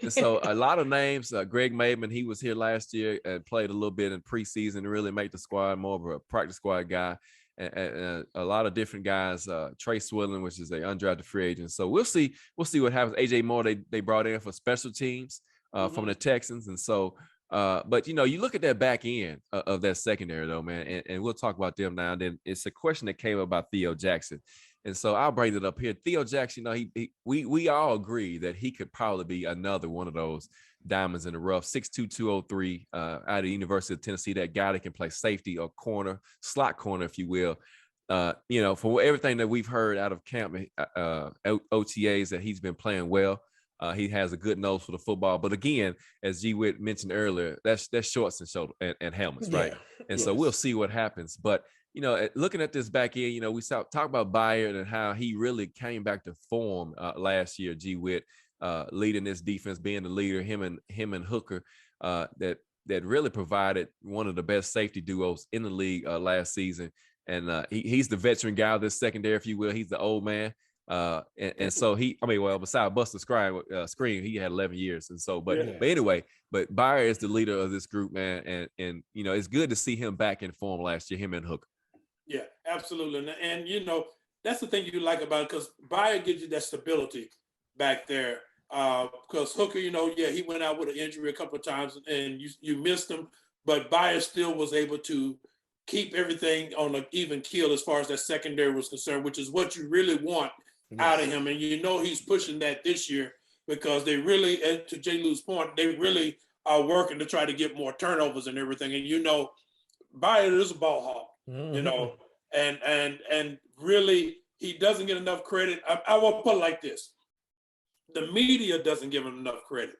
And so a lot of names, Greg Maben, he was here last year and played a little bit in preseason to really make the squad more of a practice squad guy. And a lot of different guys, Trey Swilling, which is an undrafted free agent. So we'll see what happens. AJ Moore, they brought in for special teams from the Texans. And so, but you look at that back end of that secondary though, man, and we'll talk about them now. And then it's a question that came up about Theo Jackson. And so I'll bring it up here. Theo Jackson, we all agree that he could probably be another one of those diamonds in the rough. 6'2", 203 out of the University of Tennessee. That guy that can play safety or corner, slot corner, if you will. For everything that we've heard out of camp, OTAs, that he's been playing well. He has a good nose for the football. But again, as G. Witt mentioned earlier, that's shorts and shoulder and helmets, right? And so we'll see what happens. But looking at this back end, we talk about Byard and how he really came back to form last year. G. Witt leading this defense, being the leader, him and Hooker, that really provided one of the best safety duos in the league last season. And he's the veteran guy of this secondary, if you will. He's the old man. And so besides Buster Screen, he had 11 years. And so, but anyway, Byard is the leader of this group, man. And it's good to see him back in form last year, him and Hooker. Yeah, absolutely. And that's the thing you like about it, because Byard gives you that stability back there. Because Hooker, he went out with an injury a couple of times and you missed him, but Byard still was able to keep everything on an even keel as far as that secondary was concerned, which is what you really want out of him. And he's pushing that this year, because they really, to J. Lou's point, they really are working to try to get more turnovers and everything. And Byard is a ball hawk, and really he doesn't get enough credit. I will put it like this: the media doesn't give him enough credit.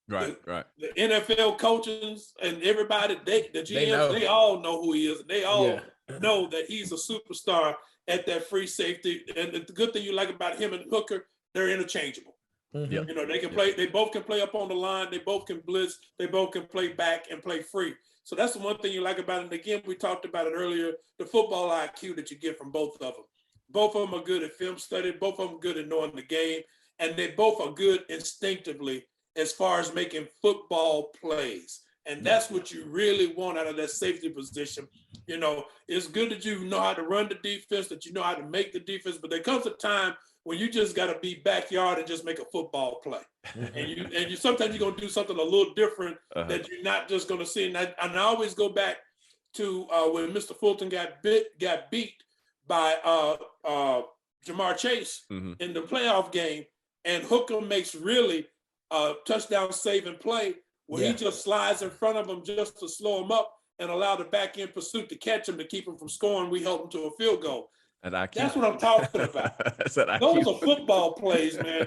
Right. The NFL coaches and everybody, the GMs, they all know who he is. They all know that he's a superstar at that free safety. And the good thing you like about him and Hooker, they're interchangeable. Mm-hmm. They can play. They both can play up on the line. They both can blitz. They both can play back and play free. So that's the one thing you like about it. And again, we talked about it earlier, the football IQ that you get from both of them. Both of them are good at film study. Both of them are good at knowing the game. And they both are good instinctively as far as making football plays. And that's what you really want out of that safety position. It's good that you know how to run the defense, that you know how to make the defense, but there comes a time when you just got to be backyard and just make a football play. And you sometimes you're going to do something a little different that you're not just going to see. And I always go back to when Mr. Fulton got beat by Jamar Chase in the playoff game, and Hooker makes really touchdown saving play where he just slides in front of him just to slow him up and allow the back end pursuit to catch him to keep him from scoring. We held him to a field goal. That's what I'm talking about. Those are football plays, man.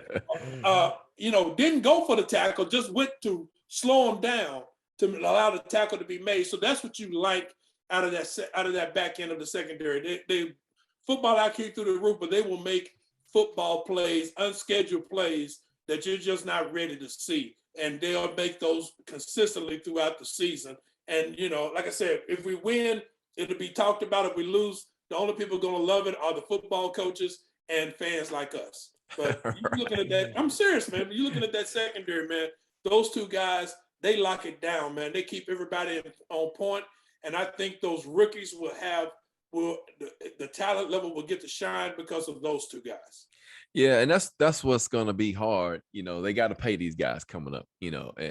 Didn't go for the tackle, just went to slow him down to allow the tackle to be made. So that's what you like out of that back end of the secondary. They football IQ through the roof, but they will make football plays, unscheduled plays that you're just not ready to see. And they'll make those consistently throughout the season. And, like I said, if we win, it'll be talked about. If we lose, the only people going to love it are the football coaches and fans like us. But you're looking at that. I'm serious, man. You're looking at that secondary, man. Those two guys, they lock it down, man. They keep everybody on point. And I think those rookies the talent level will get to shine because of those two guys. Yeah, and that's what's going to be hard. They got to pay these guys coming up,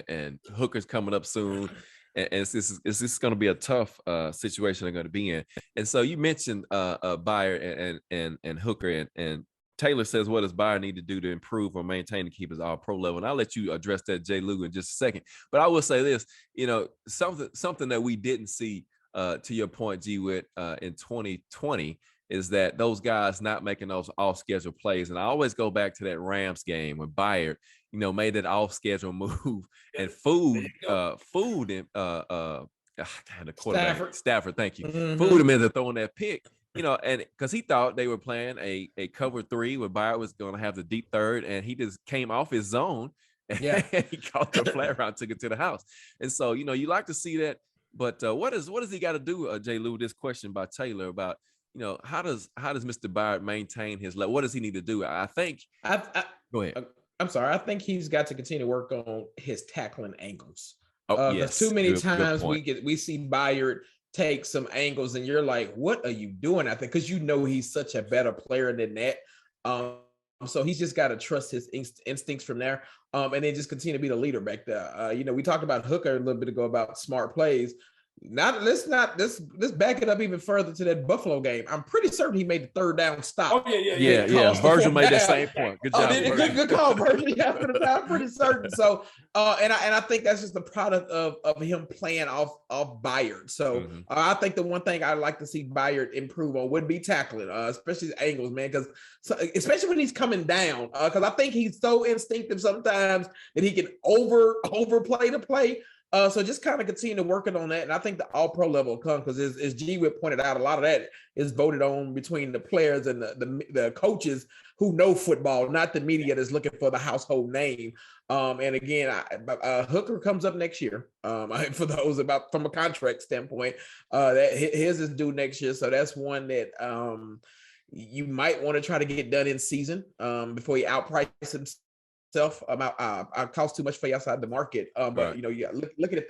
and Hooker's coming up soon. And it's just going to be a tough situation they're going to be in. And so you mentioned Byard and Hooker, and Taylor says, what does Byard need to do to improve or maintain to keep his all-pro level? And I'll let you address that, J. Lou, in just a second. But I will say this, something that we didn't see, to your point, G. Witt, in 2020, is that those guys not making those off-schedule plays. And I always go back to that Rams game when Byard, made that off-schedule move and fooled the quarterback, Stafford, thank you. Fooled him into throwing that pick, and because he thought they were playing a cover 3 where Byard was going to have the deep third, and he just came off his zone and he caught the flat route, took it to the house. And so, you like to see that. But what does he got to do, J. Lou? This question by Taylor about, how does Mr. Byard maintain his level? What does he need to do? I think. Go ahead. I'm sorry. I think he's got to continue to work on his tackling angles. Yes. Too many times we see Byard take some angles, and you're like, "What are you doing?" I think because he's such a better player than that. So he's just got to trust his instincts from there, and then just continue to be the leader back there. We talked about Hooker a little bit ago about smart plays. Let's back it up even further to that Buffalo game. I'm pretty certain he made the third down stop. Oh yeah. Virgil made that same point. Good job. Good call, Virgil. Yeah, I'm pretty certain. So, and I think that's just the product of him playing off Byard. So, I think the one thing I'd like to see Byard improve on would be tackling, especially his angles, man. Because especially when he's coming down, because I think he's so instinctive sometimes that he can overplay the play. So just kind of continue working on that. And I think the all-pro level will come because as G Whip pointed out, a lot of that is voted on between the players and the coaches who know football, not the media that's looking for the household name. And again, Hooker comes up next year. For those from a contract standpoint, that his is due next year. So that's one that you might want to try to get done in season before you outprice himself. I cost too much for you outside the market. But right. You know, you looking at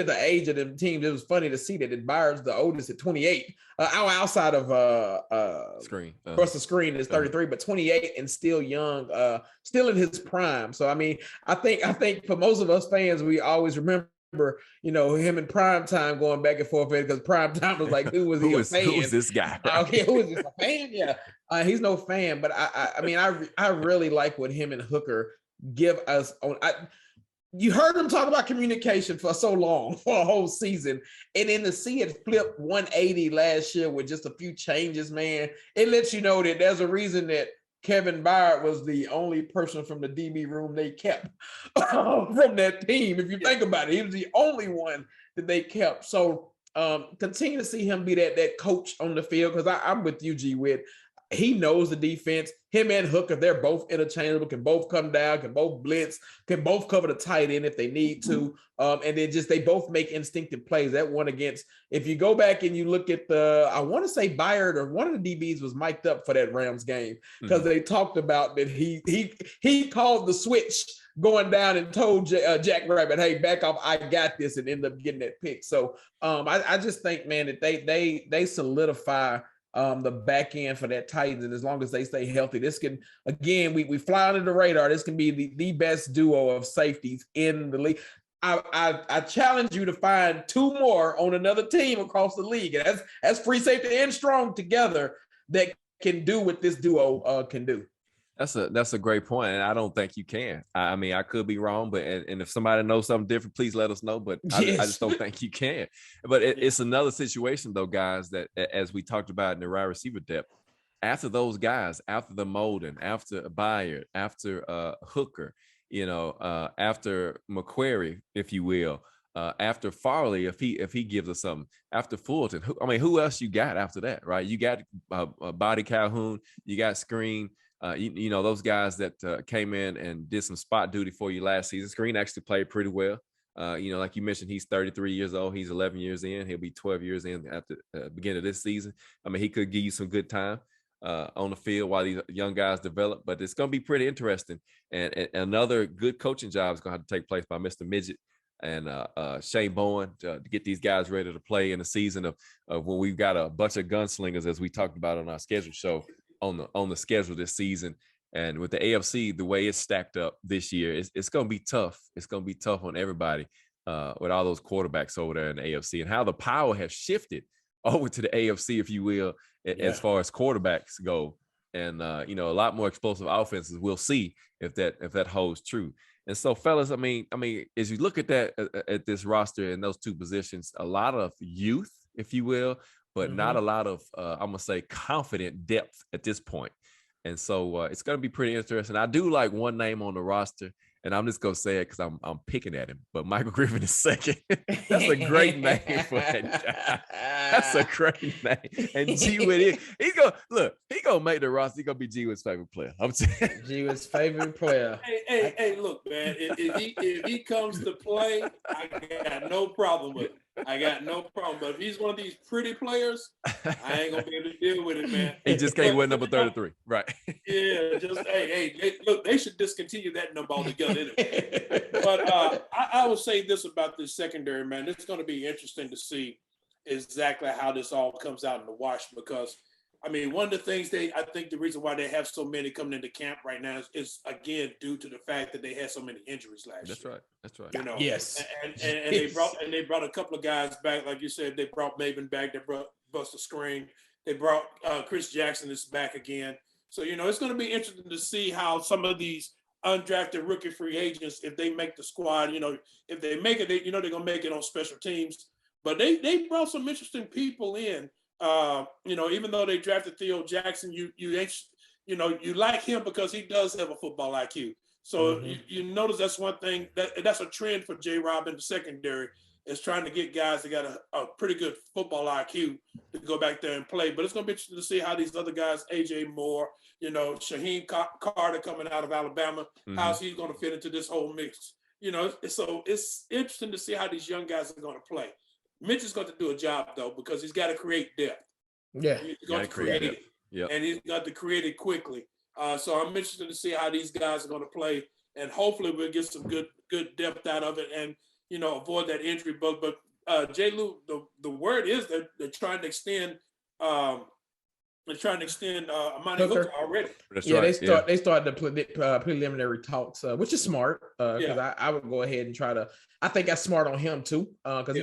the age of them teams, it was funny to see that Byard's the oldest at 28. Outside of Screen. Across the screen is 33, but 28 and still young, still in his prime. So I mean, I think for most of us fans, we always remember, you know, him in prime time going back and forth because prime time was like, who was he a fan? Who was this guy? Right? Okay, who is this, a fan? Yeah, he's no fan, but I mean, I really like what him and Hooker give us on. You heard him talk about communication for so long, for a whole season, and then to see it flip 180 last year with just a few changes, man, it lets you know that there's a reason that Kevin Byard was the only person from the DB room they kept from that team. If you think about it, he was the only one that they kept. So continue to see him be that coach on the field, because I'm with you, G Whit. He knows the defense. Him and Hooker, they're both interchangeable, can both come down, can both blitz, can both cover the tight end if they need to. And then they both make instinctive plays. That one against, if you go back and you look at I want to say Byard or one of the DBs was mic'd up for that Rams game because they talked about that he called the switch going down and told Jack Rabbit, hey, back off, I got this, and ended up getting that pick. So I just think, man, that they solidify the back end for that Titans, and as long as they stay healthy, this can, again, we fly under the radar. This can be the best duo of safeties in the league. I challenge you to find two more on another team across the league, and that's free safety and strong together that can do what this duo can do. That's a great point, and I don't think you can. I mean, I could be wrong, but and if somebody knows something different, please let us know. But yes. I just don't think you can. But it's another situation, though, guys, that as we talked about in the wide receiver depth, after those guys, after the Molden, after Byard, after Hooker, you know, after McQuarrie, if you will, after Farley, if he gives us something, after Fulton, who else you got after that, right? You got Body Calhoun, you got Screen. You know, those guys that came in and did some spot duty for you last season. Screen actually played pretty well. You know, like you mentioned, he's 33 years old. He's 11 years in. He'll be 12 years in at the beginning of this season. I mean, he could give you some good time on the field while these young guys develop. But it's going to be pretty interesting. And another good coaching job is going to have to take place by Mr. Midget and Shane Bowen to get these guys ready to play in the season of when we've got a bunch of gunslingers, as we talked about on our schedule show, on the schedule this season. And with the AFC, the way it's stacked up this year, it's going to be tough. It's going to be tough on everybody with all those quarterbacks over there in the AFC, and how the power has shifted over to the AFC, if you will, as far as quarterbacks go. And, you know, a lot more explosive offenses. We'll see if that holds true. And so, fellas, I mean, as you look at that, at this roster in those two positions, a lot of youth, if you will, but not a lot of, I'm going to say, confident depth at this point. And so it's going to be pretty interesting. I do like one name on the roster, and I'm just going to say it because I'm picking at him. But Michael Griffin is second. That's a great name for that guy. That's a great name. And G Whit, he's going to make the roster. He's going to be G Whit's favorite player. I'm saying. G Whit's favorite player. Hey, look, man, if he comes to play, I got no problem with it. I got no problem. But if he's one of these pretty players, I ain't gonna be able to deal with it, man. He just can't win number 33, right? Yeah, just look, they should discontinue that number altogether. Anyway. But I will say this about this secondary, man. It's going to be interesting to see exactly how this all comes out in the wash, because I mean, one of the things I think the reason why they have so many coming into camp right now is again due to the fact that they had so many injuries last year. That's right. You know, yes. and they brought a couple of guys back, like you said. They brought Maven back. They brought Buster Screen. They brought Chris Jackson is back again. So it's going to be interesting to see how some of these undrafted rookie free agents, if they make the squad, if they make it, they're going to make it on special teams. But they brought some interesting people in. Even though they drafted Theo Jackson, you like him because he does have a football IQ. So you notice that's one thing that's a trend for J-Rob in the secondary, is trying to get guys that got a pretty good football IQ to go back there and play. But it's going to be interesting to see how these other guys, AJ Moore, Shaheem Carter coming out of Alabama, how's he going to fit into this whole mix? So it's interesting to see how these young guys are going to play. Mitch is going to do a job, though, because he's got to create depth. Yeah. He's going to create it. Yep. And he's got to create it quickly. So I'm interested to see how these guys are going to play. And hopefully we'll get some good depth out of it and, avoid that injury bug. But J. Lou, the word is that they're trying to extend Amani Hooker already. That's right. They started the preliminary talks, which is smart because I would go ahead and try to. I think that's smart on him too, because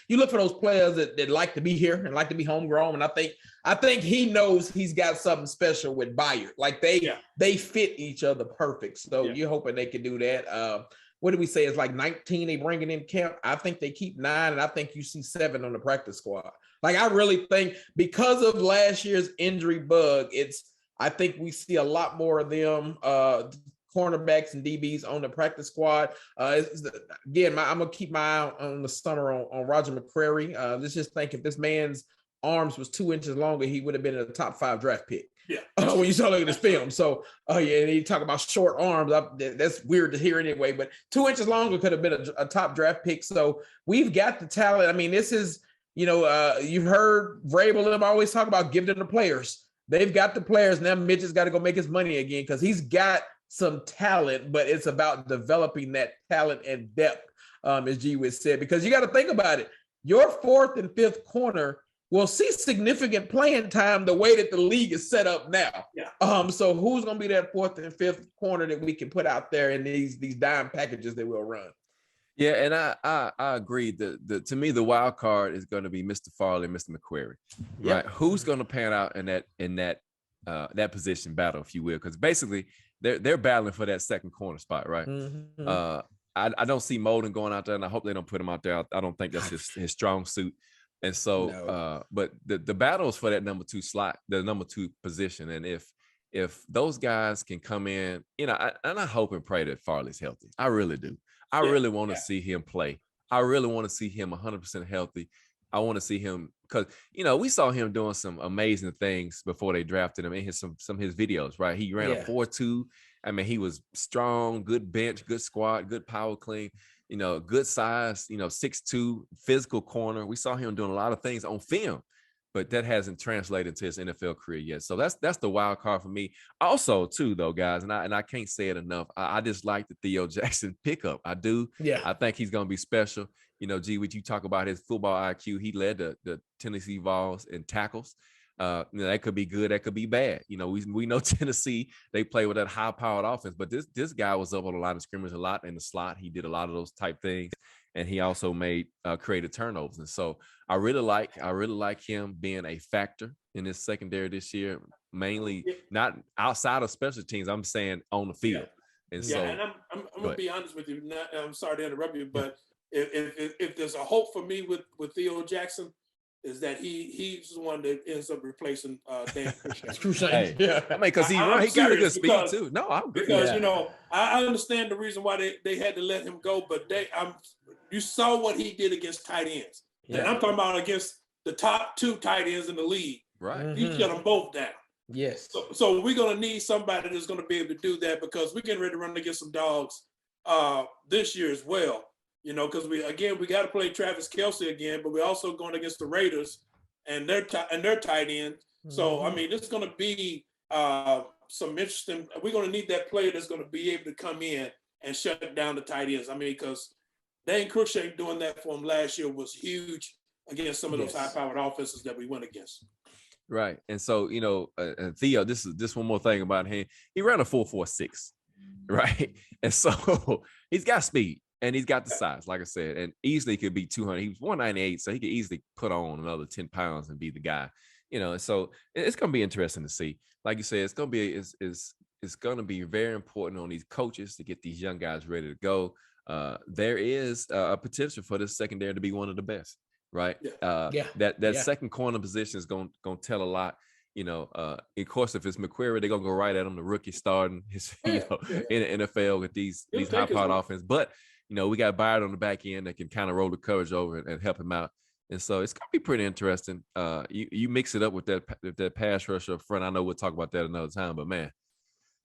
you look for those players that like to be here and like to be homegrown, and I think he knows he's got something special with Bayard. Like they fit each other perfect. So you're hoping they can do that. What do we say? It's like 19 they bringing in camp. I think they keep 9, and I think you see 7 on the practice squad. Like, I really think because of last year's injury bug, I think we see a lot more of them cornerbacks and DBs on the practice squad. Again, I'm gonna keep my eye on the summer on Roger McCreary. Let's just think if this man's arms was 2 inches longer, he would have been a top 5 draft pick. Yeah. When you start looking at this film. So, and you talk about short arms. That's weird to hear anyway. But 2 inches longer could have been a top draft pick. So we've got the talent. I mean, this is. You've heard Vrabel and them always talk about giving them the players. They've got the players. Now Mitch has got to go make his money again because he's got some talent, but it's about developing that talent and depth, as G Wiz said, because you got to think about it. Your 4th and 5th corner will see significant playing time the way that the league is set up now. Yeah. So who's going to be that 4th and 5th corner that we can put out there in these dime packages that we'll run? Yeah, and I agree. To me, the wild card is going to be Mr. Farley and Mr. McQuarrie. Right? Who's going to pan out in that position battle, if you will? Because basically they're battling for that second corner spot, right? I don't see Molden going out there, and I hope they don't put him out there. I don't think that's his strong suit. And so, but the battles for that number 2 slot, the number 2 position, and if those guys can come in, I hope and pray that Farley's healthy. I really do. I really want to see him play. I really want to see him 100% healthy. I want to see him because, we saw him doing some amazing things before they drafted him in some of his videos, right? He ran a 4.2. I mean, he was strong, good bench, good squat, good power clean, good size, 6'2", physical corner. We saw him doing a lot of things on film, but that hasn't translated to his NFL career yet. So that's the wild card for me. Also, too, though, guys, and I can't say it enough. I just like the Theo Jackson pickup. I do. Yeah. I think he's going to be special. G, when you talk about his football IQ, he led the Tennessee Vols in tackles. That could be good. That could be bad. We know Tennessee, they play with that high-powered offense, but this guy was up on the line of scrimmage a lot in the slot. He did a lot of those type things. And he also created turnovers. And so I really like him being a factor in this secondary this year, mainly not outside of special teams. I'm saying on the field. And so, and I'm going to be honest with you. I'm sorry to interrupt you, but if there's a hope for me with Theo Jackson, is that he's the one that ends up replacing Dan Cruikshank. I mean, because he got a good speed too. No, I'm good. Because I understand the reason why they had to let him go, but you saw what he did against tight ends, and I'm talking about against the top 2 tight ends in the league. Right, he shut them both down. Yes. So we're gonna need somebody that's gonna be able to do that because we're getting ready to run against some dogs this year as well. Because we got to play Travis Kelce again, but we're also going against the Raiders and their tight end. So I mean, it's going to be some interesting. We're going to need that player that's going to be able to come in and shut down the tight ends. I mean, because Dan Cruikshank doing that for him last year was huge against some of those high-powered offenses that we went against. Right. And so, Theo, this one more thing about him. He ran a 4.46, right? And so he's got speed and he's got the size, like I said, and easily could be 200. He was 198, so he could easily put on another 10 pounds and be the guy, so it's going to be interesting to see. Like you said, it's going to be very important on these coaches to get these young guys ready to go. There is a potential for this secondary to be one of the best. Right. That second corner position is going to tell a lot. Of course, if it's McQuarrie, they're gonna go right at him, the rookie starting his, in the NFL with these high-powered offense. But we got Byard on the back end that can kind of roll the coverage over and help him out. And so it's gonna be pretty interesting. You mix it up with that pass rush up front. I know we'll talk about that another time, but man,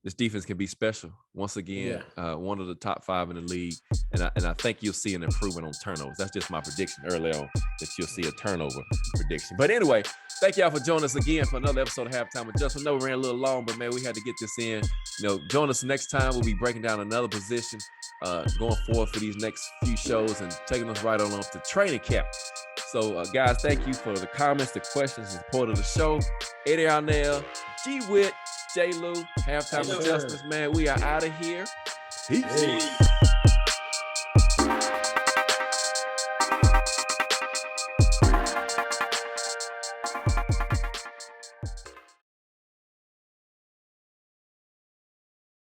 this defense can be special. Once again, one of the top 5 in the league. And I think you'll see an improvement on turnovers. That's just my prediction early on, that you'll see a turnover prediction. But anyway, thank y'all for joining us again for another episode of Halftime Adjustment. I know we ran a little long, but man, we had to get this in. Join us next time. We'll be breaking down another position, going forward for these next few shows and taking us right on up to training camp. So, guys, thank you for the comments, the questions, the support of the show. Eddie Arnell, G-Wit, J. Lou, Halftime Adjustments, man. We are out of here. Peace.